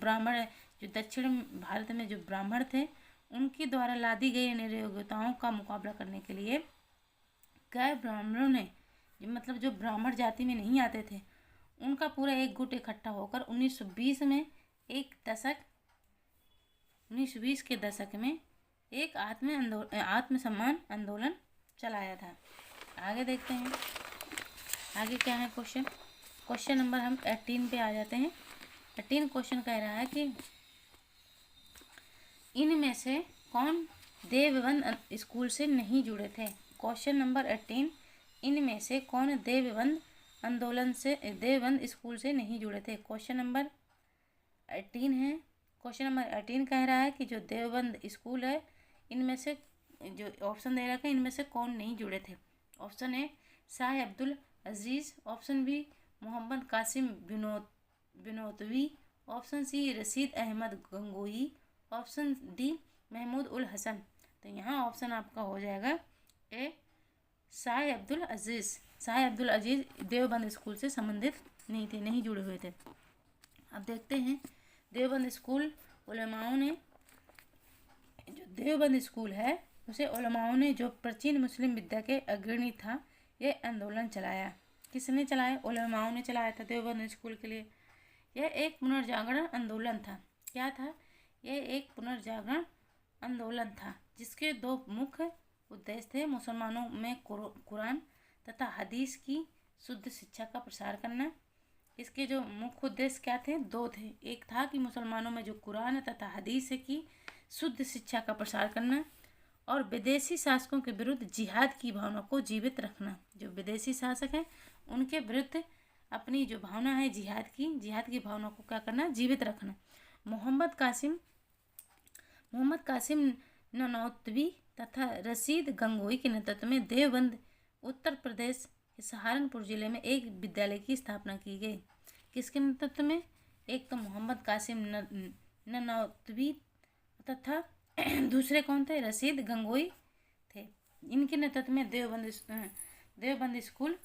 दक्षिण भारत में जो ब्राह्मण थे उनके द्वारा लादी गई निरयोग्यताओं का मुकाबला करने के लिए गैर ब्राह्मणों ने, मतलब जो ब्राह्मण जाति में नहीं आते थे, उनका पूरा एक गुट इकट्ठा होकर 1920 के दशक में एक आत्मसम्मान आंदोलन चलाया था। आगे देखते हैं आगे क्या है क्वेश्चन नंबर हम 18 पे आ जाते हैं। 18 क्वेश्चन कह रहा है कि इनमें से कौन देवबंद स्कूल से नहीं जुड़े थे? क्वेश्चन नंबर 18, इनमें से कौन देवबंद स्कूल से नहीं जुड़े थे? क्वेश्चन नंबर 18 कह रहा है कि जो देवबंद स्कूल है इनमें से जो ऑप्शन दे रखा है इनमें से कौन नहीं जुड़े थे? Option A Shah Abdul Aziz, option B Mohammad Qasim Binotvi, option C Rashid Ahmad Gangohi, option D Mahmud ul Hasan. तो यहाँ ऑप्शन आपका हो जाएगा ए शाह अब्दुल अजीज़ देवबंद स्कूल से संबंधित नहीं थे, नहीं जुड़े हुए थे। अब देखते हैं देवबंद स्कूल उलमाओं ने, जो देवबंद स्कूल है उसे उलमाओं ने, जो प्राचीन मुस्लिम विद्या के अग्रणी था, यह आंदोलन चलाया। किसने चलाया? उलमाओं ने चलाया था देवबंद स्कूल के लिए। यह एक पुनर्जागरण आंदोलन था। क्या था? यह एक पुनर्जागरण आंदोलन था जिसके दो मुख्य उद्देश्य थे। मुसलमानों में कुरान तथा हदीस की शुद्ध शिक्षा का प्रसार करना। इसके जो मुख्य उद्देश्य क्या थे? दो थे। एक था कि मुसलमानों में जो कुरान तथा हदीस की शुद्ध शिक्षा का प्रसार करना और विदेशी शासकों के विरुद्ध जिहाद की भावना को जीवित रखना। जो विदेशी शासक हैं उनके विरुद्ध अपनी जो भावना है जिहाद की भावना को क्या करना, जीवित रखना। मोहम्मद कासिम ननौतवी तथा रशीद गंगोई के नेतृत्व में देवबंद उत्तर प्रदेश के सहारनपुर जिले में एक विद्यालय की स्थापना की गई। किसके नेतृत्व में? एक तो मोहम्मद कासिम ननौतवी तथा दूसरे कौन थे? रशीद गंगोई थे। इनके नेतृत्व में देवबंद स्कूल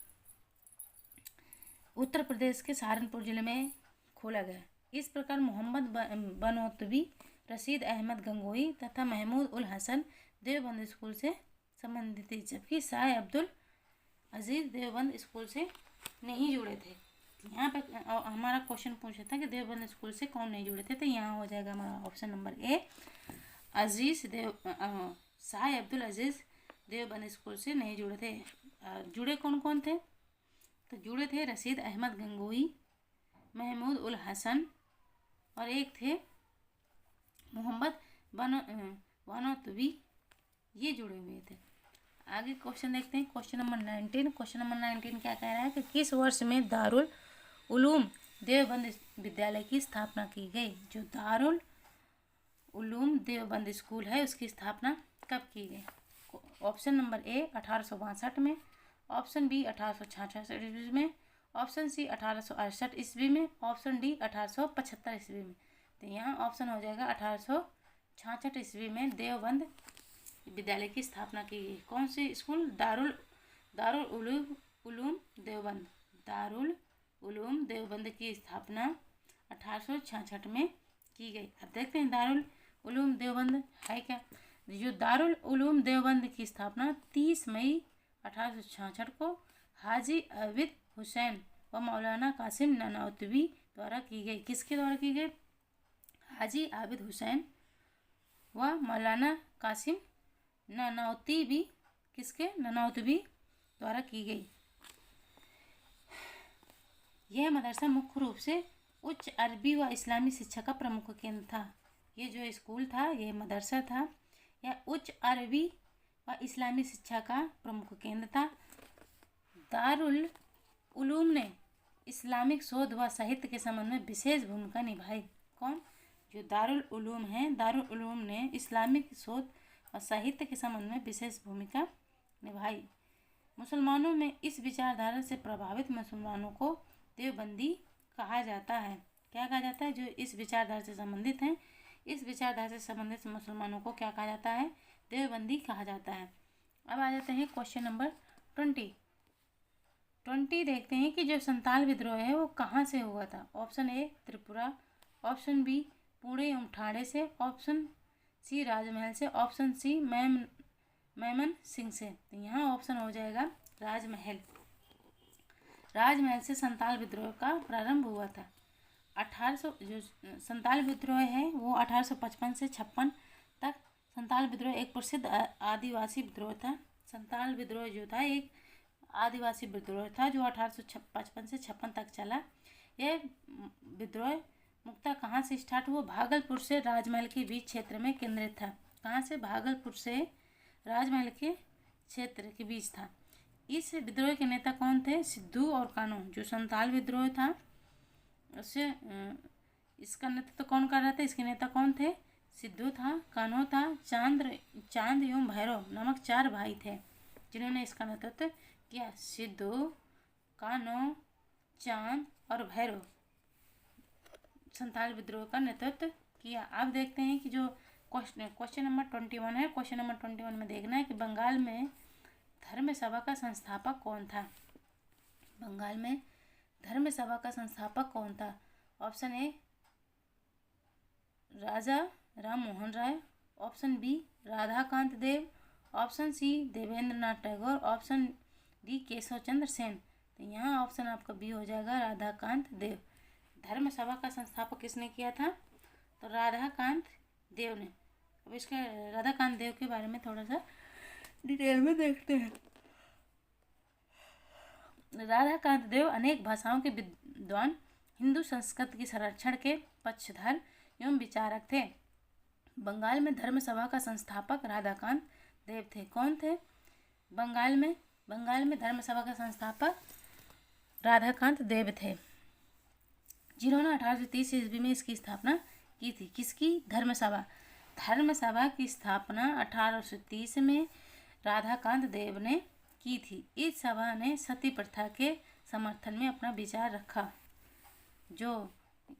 उत्तर प्रदेश के सहारनपुर जिले में खोला गया। इस प्रकार मोहम्मद बनौतवी, रशीद अहमद गंगोई तथा महमूद उल हसन देवबंद स्कूल से संबंधित थे, जबकि शाह अब्दुल अजीज देवबंद स्कूल से नहीं जुड़े थे। यहाँ पे हमारा क्वेश्चन पूछा था कि देवबंद स्कूल से कौन नहीं जुड़े थे, तो यहाँ हो जाएगा हमारा option number A, Shah Abdul Aziz Deoband school से नहीं जुड़े थे। जुड़े कौन कौन थे? तो जुड़े थे रशीद अहमद गंगोई, महमूद उल हसन और एक थे मोहम्मद बनौतवी, ये जुड़े हुए थे। आगे क्वेश्चन देखते हैं, क्वेश्चन नंबर 19। क्वेश्चन नंबर 19 क्या कह रहा है कि किस वर्ष में दारुल उलूम देवबंद विद्यालय की स्थापना की गई? जो दारुल उलूम देवबंद स्कूल है उसकी स्थापना कब की गई? ऑप्शन नंबर ए 1862 में, ऑप्शन बी 1866 ईस्वी में, ऑप्शन सी 1868 ईस्वी में, ऑप्शन डी 1875 ईस्वी में। तो यहाँ ऑप्शन हो जाएगा 1866 ईस्वी में देवबंद विद्यालय की स्थापना की गई। कौन सी स्कूल? दारुल उलूम देवबंद। दारुल उलूम देवबंद की स्थापना 1866 में की गई। अब देखते हैं दारुल उलूम देवबंद है क्या। जो दारुल उलूम देवबंद की स्थापना 30 मई 1866 को हाजी आबिद हुसैन व मौलाना कासिम ननौतवी द्वारा की गई। किसके द्वारा की गई? हाजी आबिद हुसैन व मौलाना कासिम ननौतवी, किसके? ननौतवी द्वारा की गई। यह मदरसा मुख्य रूप से उच्च अरबी व इस्लामी शिक्षा का प्रमुख केंद्र था। ये जो स्कूल था, यह मदरसा था, यह उच्च अरबी व इस्लामी शिक्षा का प्रमुख केंद्र था। दारुल उलूम ने इस्लामिक शोध व साहित्य के संबंध में विशेष भूमिका निभाई। कौन? जो दारुल उलूम है, दारुल उलूम ने इस्लामिक शोध और साहित्य के संबंध में विशेष भूमिका निभाई। मुसलमानों में इस विचारधारा से प्रभावित मुसलमानों को देवबंदी कहा जाता है। क्या कहा जाता है? जो इस विचारधारा से संबंधित हैं, इस विचारधारा से संबंधित मुसलमानों को क्या कहा जाता है? देवबंदी कहा जाता है। अब आ जाते हैं क्वेश्चन नंबर 20 देखते हैं कि जो संताल विद्रोह है वो कहाँ से हुआ था। Option A Tripura, option B Pune एवं ठाणे से, ऑप्शन सी राजमहल से, ऑप्शन सी मेमन सिंह से। तो यहाँ ऑप्शन हो जाएगा राजमहल। राजमहल से संताल विद्रोह का प्रारंभ हुआ था। 1800 जो संताल विद्रोह है वो 1855 से 56 तक। संताल विद्रोह एक प्रसिद्ध आदिवासी विद्रोह था। संताल विद्रोह जो था एक आदिवासी विद्रोह था जो 1855 से 56 तक चला। यह विद्रोह मुख्यतः कहाँ से स्टार्ट हुआ? भागलपुर से राजमहल के बीच क्षेत्र में केंद्रित था। कहाँ से? भागलपुर से राजमहल के क्षेत्र के बीच था। इस विद्रोह के नेता कौन थे? सिद्धू और कान्हो। जो संताल विद्रोह था उससे इसका नेतृत्व कौन कर रहा था? इसके नेता कौन थे? सिद्धू था, कान्हो था, चांद एवं भैरव नामक 4 भाई थे जिन्होंने इसका नेतृत्व किया। सिद्धू, कान्हो, चांद और भैरव संताल विद्रोह का नेतृत्व किया। अब देखते हैं कि जो क्वेश्चन नंबर 21 है, क्वेश्चन नंबर 21 में देखना है कि बंगाल में धर्म सभा का संस्थापक कौन था। बंगाल में धर्म सभा का संस्थापक कौन था? Option A Raja Ram Mohan Roy, option B Radhakant Deb, option C Debendra Nath Tagore, option D Keshab Chandra Sen. तो यहाँ ऑप्शन आपका बी हो जाएगा राधाकांत देव। धर्म सभा का संस्थापक किसने किया था? तो राधाकांत देव ने। अब इसके राधाकांत देव के बारे में थोड़ा सा डिटेल में देखते हैं। राधाकांत देव अनेक भाषाओं के विद्वान, हिंदू संस्कृति की संरक्षण के पक्षधर एवं विचारक थे। बंगाल में धर्म सभा का संस्थापक राधाकांत देव थे। कौन थे? बंगाल में धर्म सभा का संस्थापक राधाकांत देव थे, जिन्होंने 1830 ईस्वी में इसकी स्थापना की थी। किसकी? धर्मसभा। धर्मसभा की स्थापना 1830 में राधाकांत देव ने की थी। इस सभा ने सती प्रथा के समर्थन में अपना विचार रखा। जो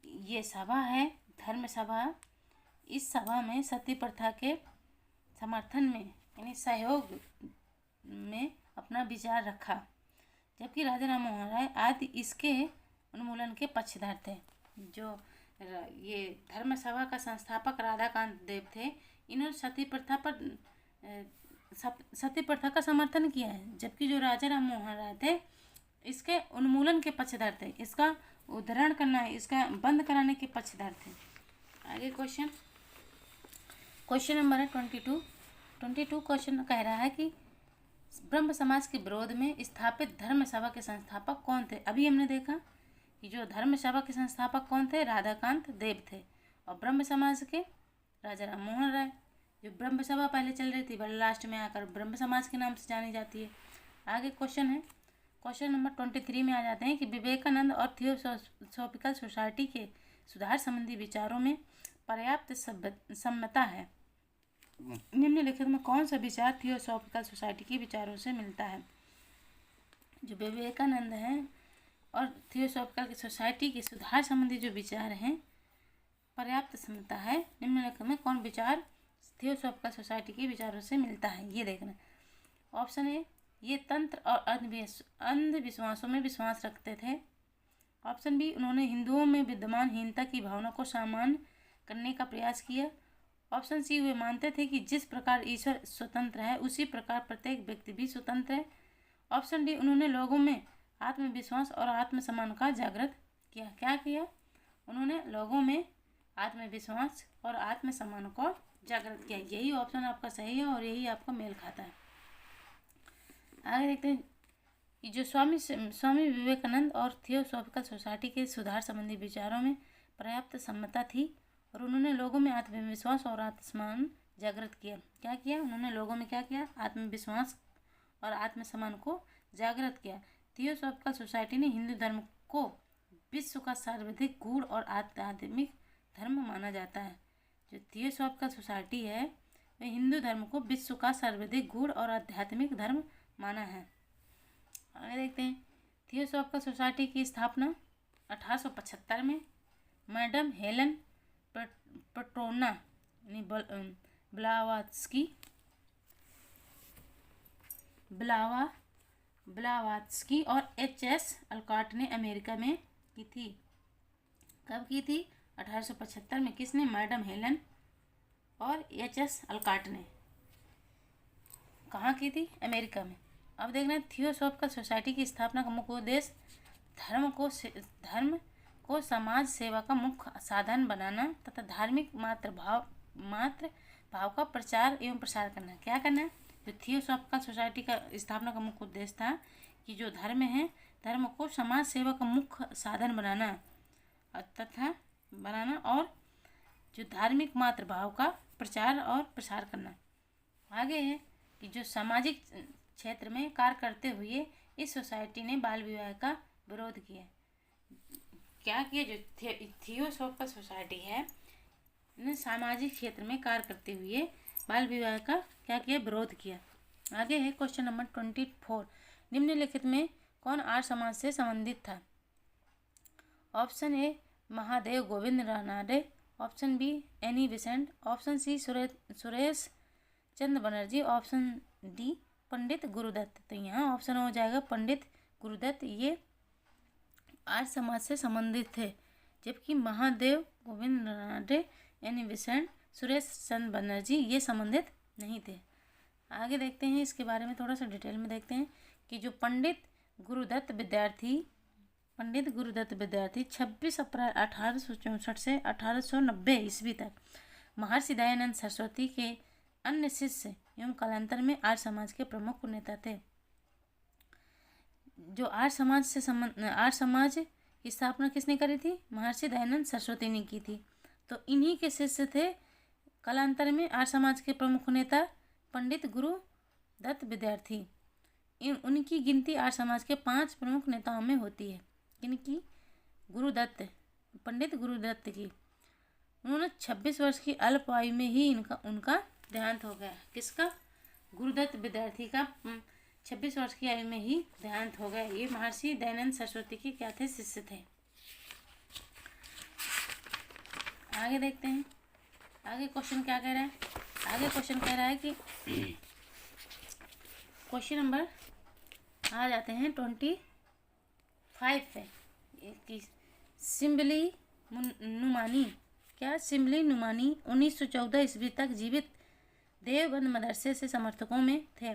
ये सभा है धर्मसभा, इस सभा में सती प्रथा के समर्थन में यानी सहयोग में अपना विचार रखा, जबकि राजा राम मोहन राय आदि इसके उन्मूलन के पक्षधर थे। जो ये धर्मसभा का संस्थापक राधाकांत देव थे, इन्होंने सती प्रथा का समर्थन किया है, जबकि जो राजा राम मोहन राय थे इसके उन्मूलन के पक्षधर थे, इसका उद्धरण करना, इसका बंद कराने के पक्षधर थे। आगे क्वेश्चन नंबर है 22 क्वेश्चन कह रहा है कि ब्रह्म समाज के विरोध में स्थापित धर्म सभा के संस्थापक कौन थे। अभी हमने देखा कि जो धर्म सभा के संस्थापक कौन थे, राधाकांत देव थे, और ब्रह्म समाज के राजा राम मोहन राय। जो ब्रह्म सभा पहले चल रही थी वह लास्ट में आकर ब्रह्म समाज के नाम से जानी जाती है। आगे क्वेश्चन नंबर 23 में आ जाते हैं कि विवेकानंद और थियोसॉफिकल सोसाइटी के सुधार संबंधी विचारों में पर्याप्त सम्मता है। निम्नलिखित में कौन सा विचार थियोसॉफिकल सोसाइटी के विचारों से मिलता है। जो विवेकानंद हैं और थियोसॉफिकल सोसाइटी के सुधार संबंधी जो विचार हैं पर्याप्त सम्मता है। निम्नलिखित में कौन विचार थियोसॉफिकल सोसाइटी के विचारों से मिलता है, ये देखना। ऑप्शन ए, ये तंत्र और अंधविश्वासों में विश्वास रखते थे। ऑप्शन बी, उन्होंने हिंदुओं में विद्यमान हीनता की भावना को सामान्य करने का प्रयास किया। ऑप्शन सी, वे मानते थे कि जिस प्रकार ईश्वर स्वतंत्र है उसी प्रकार प्रत्येक व्यक्ति भी स्वतंत्र है। ऑप्शन डी, उन्होंने लोगों में आत्मविश्वास और आत्मसम्मान का जागृत किया। क्या किया? उन्होंने लोगों में आत्मविश्वास और आत्मसम्मान को जागृत किया। यही ऑप्शन आपका सही है और यही आपका मेल खाता है। आगे देखते हैं जो स्वामी विवेकानंद और थियोसॉफिकल सोसाइटी के सुधार संबंधी विचारों में पर्याप्त सम्मता थी और उन्होंने लोगों में आत्मविश्वास और आत्मसम्मान जागृत किया। क्या किया? उन्होंने लोगों में क्या किया? आत्मविश्वास और आत्मसम्मान को जागृत किया। थियोसॉफिकल सोसाइटी ने हिंदू धर्म को विश्व का सर्वाधिक गूढ़ और आध्यात्मिक धर्म माना जाता है। जो थियोसॉफिकल सोसाइटी है वह हिंदू धर्म को विश्व का सर्वाधिक गूढ़ और आध्यात्मिक धर्म माना है। आगे देखते हैं थियोसॉफिकल सोसाइटी की स्थापना 1875 में मैडम हेलन पेट्रोना ब्लावात्स्की और H.S. अल्कॉट ने अमेरिका में की थी। कब की थी? 1875 में। किसने? मैडम हेलन और H.S. अल्कॉट ने। कहाँ की थी? अमेरिका में। अब देखना है थियोसॉफिकल सोसाइटी की स्थापना का मुख्य उद्देश्य धर्म को समाज सेवा का मुख्य साधन बनाना तथा धार्मिक मात्र भाव का प्रचार एवं प्रसार करना। क्या करना है? जो थियोसॉफिकल सोसाइटी का स्थापना का मुख्य उद्देश्य था कि जो धर्म है धर्म को समाज सेवा का मुख्य साधन बनाना और जो धार्मिक मात्र भाव का प्रचार और प्रसार करना। आगे है कि जो सामाजिक क्षेत्र में कार्य करते हुए इस सोसाइटी ने बाल विवाह का विरोध किया। क्या किया? जो थियोसॉफिकल सोसाइटी है ने सामाजिक क्षेत्र में कार्य करते हुए बाल विवाह का क्या किया? विरोध किया। आगे है क्वेश्चन नंबर 24। निम्नलिखित में कौन आर्य समाज से संबंधित था? Option A, Mahadev Govind Ranade. Option B, Annie Besant. Option C, Suresh Chandra Banerjee. Option D, Pandit Gurudutt. तो यहाँ ऑप्शन हो जाएगा पंडित गुरुदत्त। ये आर्य समाज से संबंधित थे, जबकि महादेव गोविंद रानडे, एनी बेसेंट, सुरेश चंद्र बनर्जी ये संबंधित नहीं थे। आगे देखते हैं इसके बारे में थोड़ा सा डिटेल में देखते हैं कि जो पंडित गुरुदत्त विद्यार्थी 26 अप्रैल 1864 से 1890 ईस्वी तक महर्षि दयानंद सरस्वती के अन्य शिष्य एवं कालांतर में आर्य समाज के प्रमुख नेता थे। जो आर्य समाज की स्थापना किसने करी थी? महर्षि दयानंद सरस्वती ने की थी। तो इन्हीं के शिष्य थे कालांतर में आर्य समाज के प्रमुख नेता पंडित गुरुदत्त विद्यार्थी। उनकी गिनती आर्य समाज के 5 प्रमुख नेताओं में होती है। इनकी गुरुदत्त, पंडित गुरुदत्त की। उन्होंने 26 वर्ष की अल्प आयु में ही उनका देहांत हो गया। किसका? गुरुदत्त विद्यार्थी का 26 वर्ष की आयु में ही देहांत हो गया। ये महर्षि दयानंद सरस्वती के क्या थे? शिष्य थे। आगे देखते हैं आगे क्वेश्चन क्या कह रहा है। आगे क्वेश्चन कह रहा है कि क्वेश्चन नंबर आ जाते हैं 25 पे कि सिम्बली नुमानी, क्या सिम्बली नुमानी 1914 ईस्वी तक जीवित देवबंद मदरसे से समर्थकों में थे।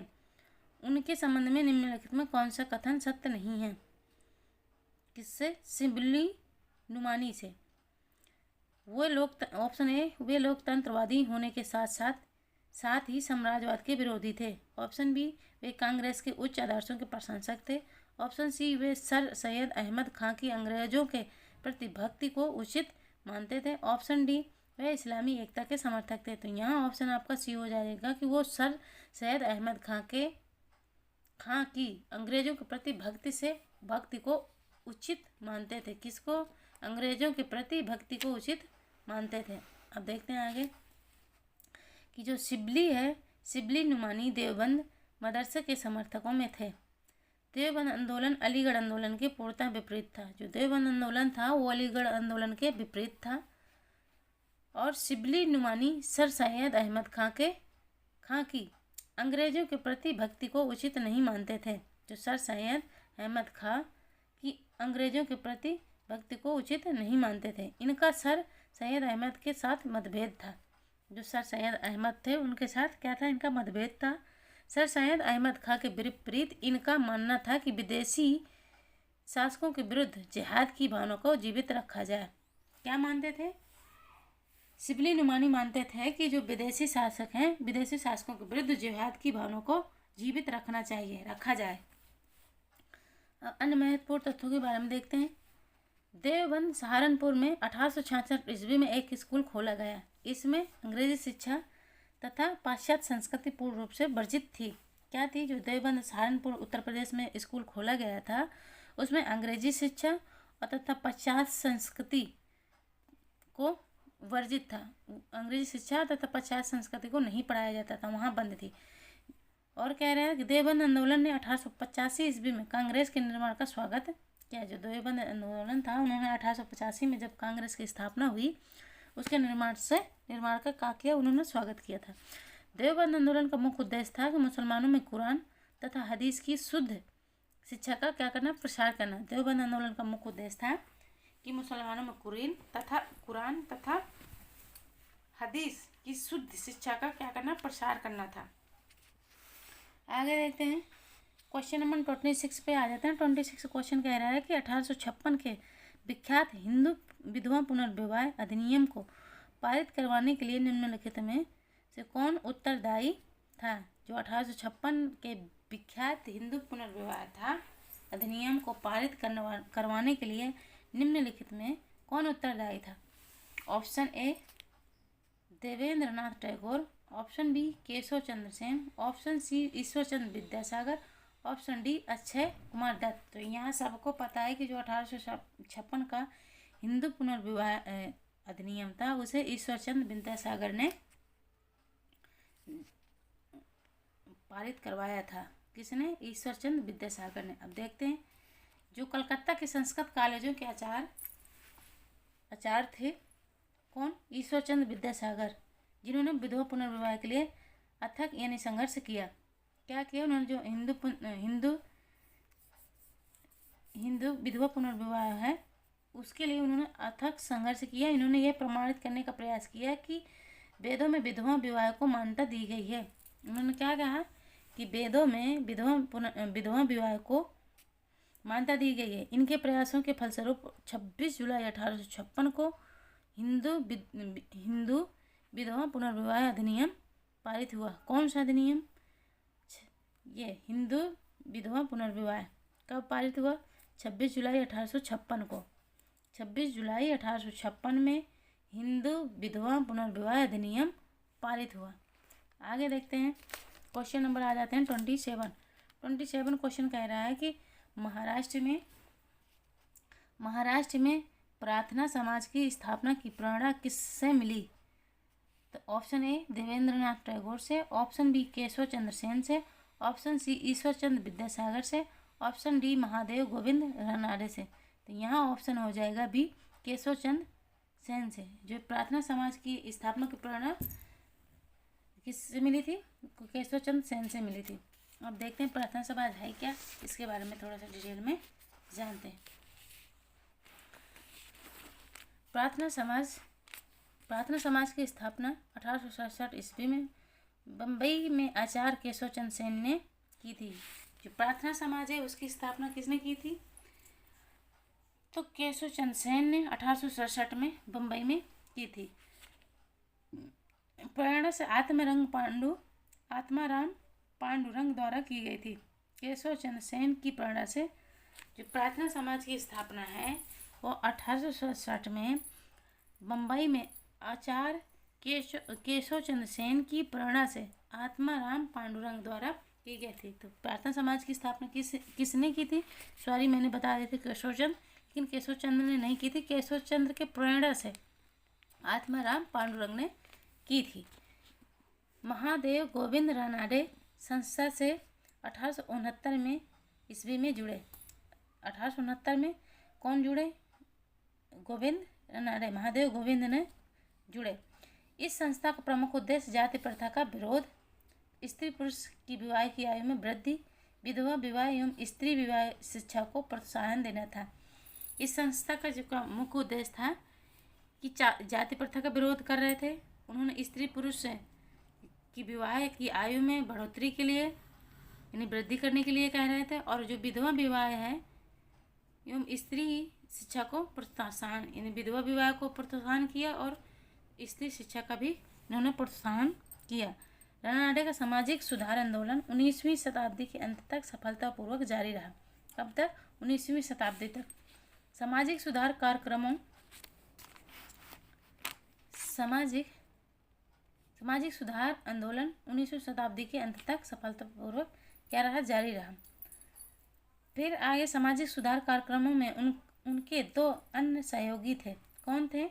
उनके संबंध में निम्नलिखित में कौन सा कथन सत्य नहीं है? किससे? सिम्बली नुमानी से। वे लोग, ऑप्शन ए, वे लोकतंत्रवादी होने के साथ ही साम्राज्यवाद के विरोधी थे। ऑप्शन बी, वे कांग्रेस के उच्च आदर्शों के प्रशंसक थे। ऑप्शन सी, वे सर सैयद अहमद खां की अंग्रेजों के प्रति भक्ति को उचित मानते थे। ऑप्शन डी, वे इस्लामी एकता के समर्थक थे। तो यहाँ ऑप्शन आपका सी हो जाएगा कि वो सर सैयद अहमद खां की अंग्रेजों के प्रति भक्ति को उचित मानते थे। किसको? अंग्रेजों के प्रति भक्ति को उचित मानते थे। अब देखते हैं आगे कि जो शिबली है, शिबली नुमानी देवबंद मदरसे के समर्थकों में थे। देवबंद आंदोलन अलीगढ़ आंदोलन के पूर्णतः विपरीत था। जो देवबंद आंदोलन था वो अलीगढ़ आंदोलन के विपरीत था। और शिबली नुमानी सर सैयद अहमद खां की अंग्रेजों के प्रति भक्ति को उचित नहीं मानते थे। जो सर सैयद अहमद खां की अंग्रेजों के प्रति भक्ति को उचित नहीं मानते थे। इनका सर सैयद अहमद के साथ मतभेद था। जो सर सैयद अहमद थे उनके साथ क्या था? इनका मतभेद था। सर सैयद अहमद खां के विपरीत इनका मानना था कि विदेशी शासकों के विरुद्ध जिहाद की भावना को जीवित रखा जाए। क्या मानते थे? शिबली नुमानी मानते थे कि जो विदेशी शासक हैं, विदेशी शासकों के विरुद्ध जिहाद की भावना को जीवित रखा जाए। अन्य महत्वपूर्ण तथ्यों के बारे में देखते हैं। देवबंद सहारनपुर में 1866 ईस्वी में एक स्कूल खोला गया। इसमें अंग्रेजी शिक्षा तथा पाश्चात्य संस्कृति पूर्ण रूप से वर्जित थी। क्या थी? जो देवबंद सहारनपुर उत्तर प्रदेश में स्कूल खोला गया था उसमें अंग्रेजी शिक्षा और तथा पाश्चात्य संस्कृति को वर्जित था। अंग्रेजी शिक्षा तथा पाश्चात्य संस्कृति को नहीं पढ़ाया जाता था, वहाँ बंद थी। और कह रहे हैं कि देवबंद आंदोलन ने 1885 ईस्वी में कांग्रेस के निर्माण का स्वागत किया। जो देवबंद आंदोलन था उन्होंने 1885 में जब कांग्रेस की स्थापना हुई उसके निर्माण का किया, उन्होंने स्वागत किया था। देवबंद आंदोलन का मुख्य उद्देश्य था कि मुसलमानों में कुरान तथा हदीस की शुद्ध शिक्षा का क्या करना? प्रसार करना। देवबंद आंदोलन का मुख्य उद्देश्य था कि मुसलमानों में कुरान तथा हदीस की शुद्ध शिक्षा का क्या करना? प्रसार करना था। आगे देखते हैं क्वेश्चन नंबर 26 पे आ जाते हैं। 26 क्वेश्चन कह रहा है कि 1856 के विख्यात हिंदू विधवा पुनर्विवाह अधिनियम को पारित करवाने के लिए निम्नलिखित में से कौन उत्तरदायी था? जो 1856 के विख्यात हिंदू पुनर्विवाह था अधिनियम को पारित करवाने के लिए निम्नलिखित में कौन उत्तरदायी था? Option A, Devendra Nath Tagore. Option B, Keshav Chandra Sen. Option C, Ishwar Chandra Vidyasagar. Option D, Akshay Kumar Dutt. तो यहाँ सबको पता है कि जो 1856 का हिंदू पुनर्विवाह अधिनियम था उसे ईश्वर चंद्र विद्यासागर ने पारित करवाया था। किसने? ईश्वर चंद्र विद्यासागर ने। अब देखते हैं जो कलकत्ता के संस्कृत कॉलेजों के आचार्य थे कौन? ईश्वर चंद्र विद्यासागर, जिन्होंने विधवा पुनर्विवाह के लिए अथक यानी संघर्ष किया। क्या किया उन्होंने? जो हिंदू विधवा पुनर्विवाह है उसके लिए उन्होंने अथक संघर्ष किया। इन्होंने यह प्रमाणित करने का प्रयास किया कि वेदों में विधवा विवाह को मान्यता दी गई है। उन्होंने क्या कहा कि वेदों में विधवा विवाह को मान्यता दी गई है। इनके प्रयासों के फलस्वरूप 26 जुलाई 1856 को हिंदू विधवा पुनर्विवाह अधिनियम पारित हुआ। कौन सा अधिनियम? ये हिंदू विधवा पुनर्विवाह कब पारित हुआ? 26 जुलाई 1856 को। 26 जुलाई 1856 में हिंदू विधवा पुनर्विवाह अधिनियम पारित हुआ। आगे देखते हैं क्वेश्चन नंबर आ जाते हैं 27। 27 क्वेश्चन कह रहा है कि महाराष्ट्र में प्रार्थना समाज की स्थापना की प्रेरणा किससे मिली? तो ऑप्शन ए देवेंद्रनाथ टैगोर से, ऑप्शन बी केशव चंद्र सेन से, ऑप्शन सी ईश्वर चंद्र विद्यासागर से, ऑप्शन डी महादेव गोविंद रानडे से। तो यहाँ ऑप्शन हो जाएगा बी केशव चंद्र सेन से। जो प्रार्थना समाज की स्थापना की प्रेरणा किससे मिली थी? केशव चंद्र सेन से मिली थी। अब देखते हैं प्रार्थना समाज है क्या, इसके बारे में थोड़ा सा डिटेल में जानते हैं। प्रार्थना समाज की स्थापना 1867 ईस्वी में बम्बई में आचार्य केशव चंद्र सेन ने की थी। जो प्रार्थना समाज है उसकी स्थापना किसने की थी? तो केशव चंद्र सेन ने 1867 में बम्बई में की थी। प्रेरणा से आत्माराम पांडुरंग द्वारा की गई थी। केशव चंद्र सेन की प्रेरणा से जो प्रार्थना समाज की स्थापना है वो 1867 में बम्बई में आचार्य केशव चंद्र सेन की प्रेरणा से आत्माराम पांडुरंग द्वारा की गई थी। तो प्रार्थना समाज की स्थापना किसने की थी? सॉरी, मैंने बता दी थी केशव चंद्र, लेकिन केशव चंद्र ने नहीं की थी। केशव चंद्र के प्रेरणा से आत्माराम पांडुरंग ने की थी। महादेव गोविंद रानडे संस्था से 1869 में ईस्वी में जुड़े। 1869 में कौन जुड़े? गोविंद रानडे, महादेव गोविंद ने जुड़े। इस संस्था का प्रमुख उद्देश्य जाति प्रथा का विरोध, स्त्री पुरुष की विवाह की आयु में वृद्धि, विधवा विवाह एवं स्त्री विवाह शिक्षा को प्रोत्साहन देना था। इस संस्था का जो मुख्य उद्देश्य था कि जाति प्रथा का विरोध कर रहे थे। उन्होंने स्त्री पुरुष की विवाह की आयु में बढ़ोतरी के लिए यानी वृद्धि करने के लिए कह रहे थे, और जो विधवा विवाह है एवं स्त्री शिक्षा को प्रोत्साहन यानी विधवा विवाह को प्रोत्साहन किया और स्त्री शिक्षा का भी इन्होंने प्रोत्साहन किया। रानडे का सामाजिक सुधार आंदोलन 19वीं शताब्दी के अंत तक सफलतापूर्वक जारी रहा। कब तक? 19वीं शताब्दी तक। सामाजिक सुधार कार्यक्रमों सामाजिक सुधार आंदोलन 19वीं शताब्दी के अंत तक सफलतापूर्वक क्या रहा? जारी रहा। फिर आगे सामाजिक सुधार कार्यक्रमों में उनके दो अन्य सहयोगी थे। कौन थे?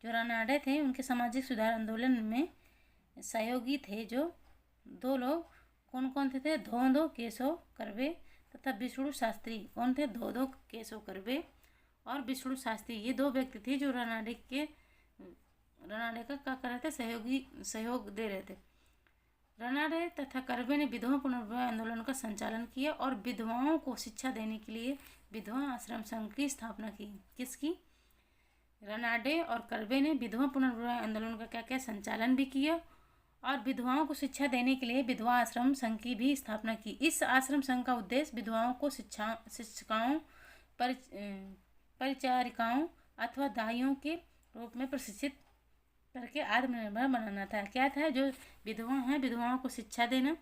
जो रानडे थे उनके सामाजिक सुधार आंदोलन में सहयोगी थे जो दो लोग कौन कौन थे? धोंदो केशव कर्वे तथा विष्णु शास्त्री। कौन थे? धोंदो केशव कर्वे और विष्णु शास्त्री। ये दो व्यक्ति थे जो रानडे का क्या कर रहे थे? सहयोग दे रहे थे। रानडे तथा कर्वे ने विधवा पुनर्विवाह आंदोलन का संचालन किया और विधवाओं को शिक्षा देने के लिए विधवा आश्रम संघ की स्थापना की। किसकी? रानडे और कर्वे ने विधवा पुनर्विवाह आंदोलन का क्या क्या संचालन भी किया और विधवाओं को शिक्षा देने के लिए विधवा आश्रम संघ की भी स्थापना की। इस आश्रम संघ का उद्देश्य विधवाओं को शिक्षिकाओं, परिचारिकाओं अथवा दाइयों के रूप में प्रशिक्षित करके आत्मनिर्भर बनाना था। क्या था? जो विधवा हैं विधवाओं को शिक्षा देना,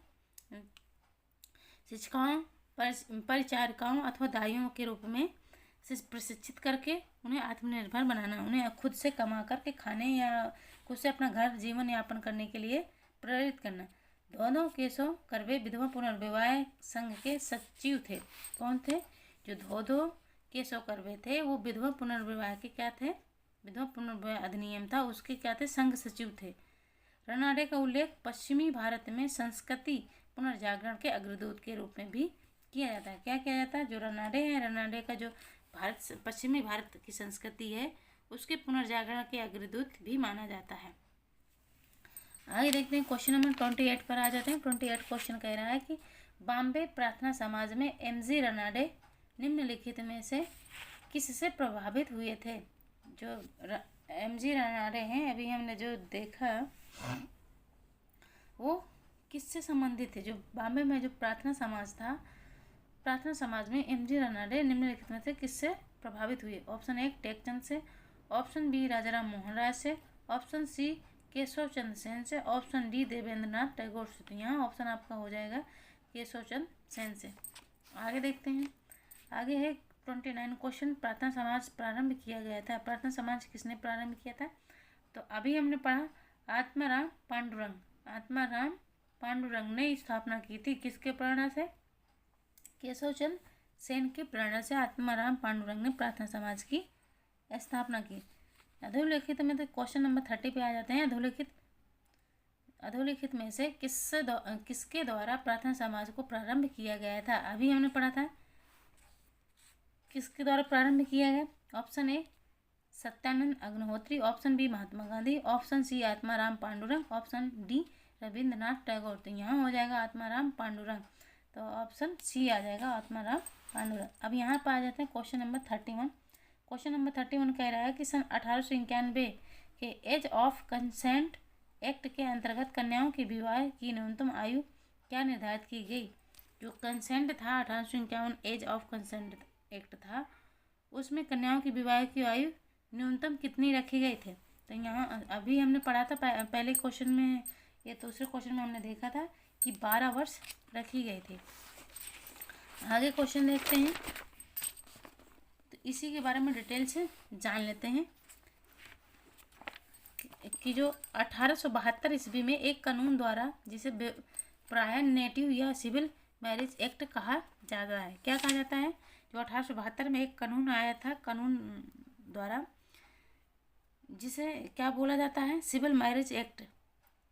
शिक्षिकाओं, परिचारिकाओं अथवा दाइयों के रूप में प्रशिक्षित करके उन्हें आत्मनिर्भर बनाना, उन्हें खुद से कमा करके खाने या खुद से अपना घर जीवन यापन करने के लिए प्रेरित करना। धोंदो केशव कर्वे विधवा पुनर्विवाह संघ के सचिव थे। कौन थे? जो धोंदो केशव कर्वे थे वो विधवा पुनर्विवाह के क्या थे? विधवा पुनर्विवाह अधिनियम था उसके क्या थे? संघ सचिव थे। रानडे का उल्लेख पश्चिमी भारत में संस्कृति पुनर्जागरण के अग्रदूत के रूप में भी किया जाता है। क्या किया जाता है? जो रानडे है, रानडे का जो पश्चिमी भारत की संस्कृति है उसके पुनर्जागरण के अग्रदूत भी माना जाता है। आगे देखते हैं क्वेश्चन नंबर 28 पर आ जाते हैं। 28 क्वेश्चन कह रहा है कि बॉम्बे प्रार्थना समाज में एमजी रानडे निम्नलिखित में से किससे प्रभावित हुए थे? जो एमजी रानडे हैं अभी हमने जो देखा वो किससे संबंधित थे? जो बॉम्बे में जो प्रार्थना समाज था, प्रार्थना समाज में एमजी रानडे निम्नलिखित में से किससे प्रभावित हुए? ऑप्शन ए टेकचंद से, ऑप्शन बी राजाराम मोहन राय से, ऑप्शन सी केशव चंद्र सेन से, ऑप्शन डी देवेंद्रनाथ टैगोर से। तो यहाँ ऑप्शन आपका हो जाएगा केशव चंद्र सेन से। आगे देखते हैं। आगे है 29 क्वेश्चन। प्रार्थना समाज प्रारंभ किया गया था। प्रार्थना समाज किसने प्रारंभ किया था? तो अभी हमने पढ़ा आत्माराम पांडुरंग ने स्थापना की थी। किसके प्रेरणा से? केशव चंद्र सेन के प्रेरणा से आत्माराम पांडुरंग ने प्रार्थना समाज की स्थापना की। अधोलिखित में तो क्वेश्चन नंबर 30 पे आ जाते हैं। अधोलिखित में से किसके द्वारा प्रार्थना समाज को प्रारंभ किया गया था? अभी हमने पढ़ा था किसके द्वारा प्रारंभ किया गया। Option A Satyanand Agnihotri, option B Mahatma Gandhi, option C Atmaram Pandurang, option D Rabindranath Tagore. तो यहाँ हो जाएगा आत्माराम पांडुरंग, तो ऑप्शन सी आ जाएगा आत्माराम पांडुरंग। अब यहाँ पर आ जाते हैं क्वेश्चन नंबर 31। क्वेश्चन नंबर 31 कह रहा है कि सन 1891 के एज ऑफ कंसेंट एक्ट के अंतर्गत कन्याओं के विवाह की न्यूनतम आयु क्या निर्धारित की गई? जो कंसेंट था 1851 एज ऑफ कंसेंट एक्ट था, उसमें कन्याओं की विवाह की आयु न्यूनतम कितनी रखी गई थे? तो यहाँ अभी हमने पढ़ा था पहले क्वेश्चन में, ये दूसरे क्वेश्चन में हमने देखा था कि 12 वर्ष रखी गई थी। आगे क्वेश्चन देखते हैं, तो इसी के बारे में डिटेल से जान लेते हैं कि जो 1872 ईस्वी में एक कानून द्वारा, जिसे प्राय नेटिव या सिविल मैरिज एक्ट कहा जाता है। क्या कहा जाता है? जो 1872 में एक कानून आया था, कानून द्वारा, जिसे क्या बोला जाता है? सिविल मैरिज एक्ट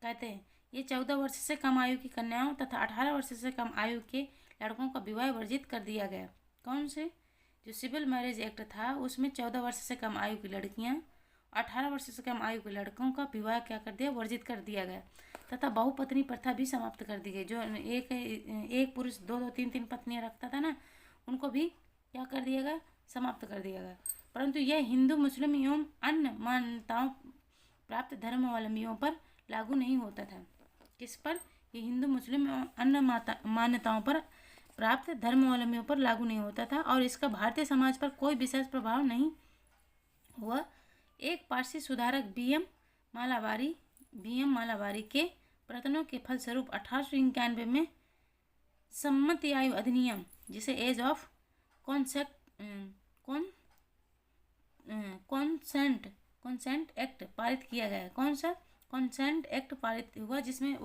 कहते हैं। ये 14 वर्ष से कम आयु की कन्याओं तथा 18 वर्ष से कम आयु के लड़कों का विवाह वर्जित कर दिया गया। कौन से? जो सिविल मैरिज एक्ट था उसमें 14 वर्ष से कम आयु की लड़कियां, 18 वर्ष से कम आयु के लड़कों का विवाह क्या कर दिया? वर्जित कर दिया गया। तथा बहुपत्नी प्रथा भी समाप्त कर दी गई। जो एक पुरुष 2-2, 3-3 पत्नियां रखता था ना, उनको भी क्या कर दिया गया? समाप्त कर दिया गया। परंतु यह हिंदू, मुस्लिम एवं अन्य मान्यताओं प्राप्त धर्मावलंबियों पर लागू नहीं होता था। किस पर? ये हिंदू, मुस्लिम एवं अन्य मान्यताओं पर प्राप्त धर्मावलंबियों पर लागू नहीं होता था और इसका भारतीय समाज पर कोई विशेष प्रभाव नहीं हुआ। एक पारसी सुधारक बी एम मालावारी के प्रयत्नों के फलस्वरूप 1891 में सम्मति आयु अधिनियम, जिसे एज ऑफ कॉन्सेंट एक्ट पारित किया गया। कौन सा? कॉन्सेंट एक्ट पारित हुआ, जिसमें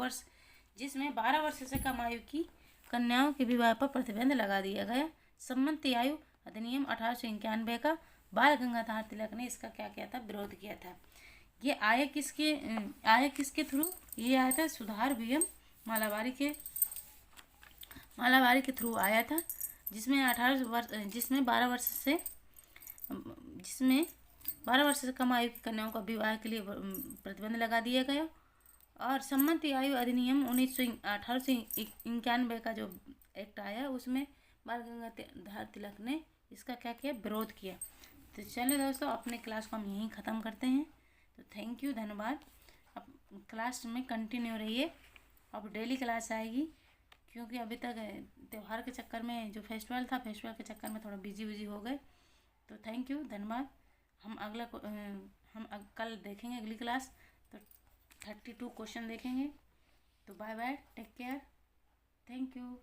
12 वर्ष से कम आयु की कन्याओं के विवाह पर प्रतिबंध लगा दिया गया। सम्मति आयु अधिनियम 1891 का बाल गंगाधर तिलक ने इसका क्या किया था? विरोध किया था। ये आया किसके थ्रू? ये आया था सुधार बी एम मालावारी के थ्रू आया था, जिसमें 12 वर्ष से कम आयु की कन्याओं का विवाह के लिए प्रतिबंध लगा दिया गया। और सम्मति आयु अधिनियम 1891 का जो एक्ट आया, उसमें बाल गंगाधर तिलक ने इसका क्या किया? विरोध किया। तो चलिए दोस्तों, अपने क्लास को हम यहीं ख़त्म करते हैं। तो थैंक यू, धन्यवाद। अब क्लास में कंटिन्यू रहिए। अब डेली क्लास आएगी, क्योंकि अभी तक त्यौहार के चक्कर में, जो फेस्टिवल के चक्कर में थोड़ा बिजी हो गए। तो थैंक यू, धन्यवाद। हम कल देखेंगे अगली क्लास, तो 32 क्वेश्चन देखेंगे। तो bye bye, take care, thank you.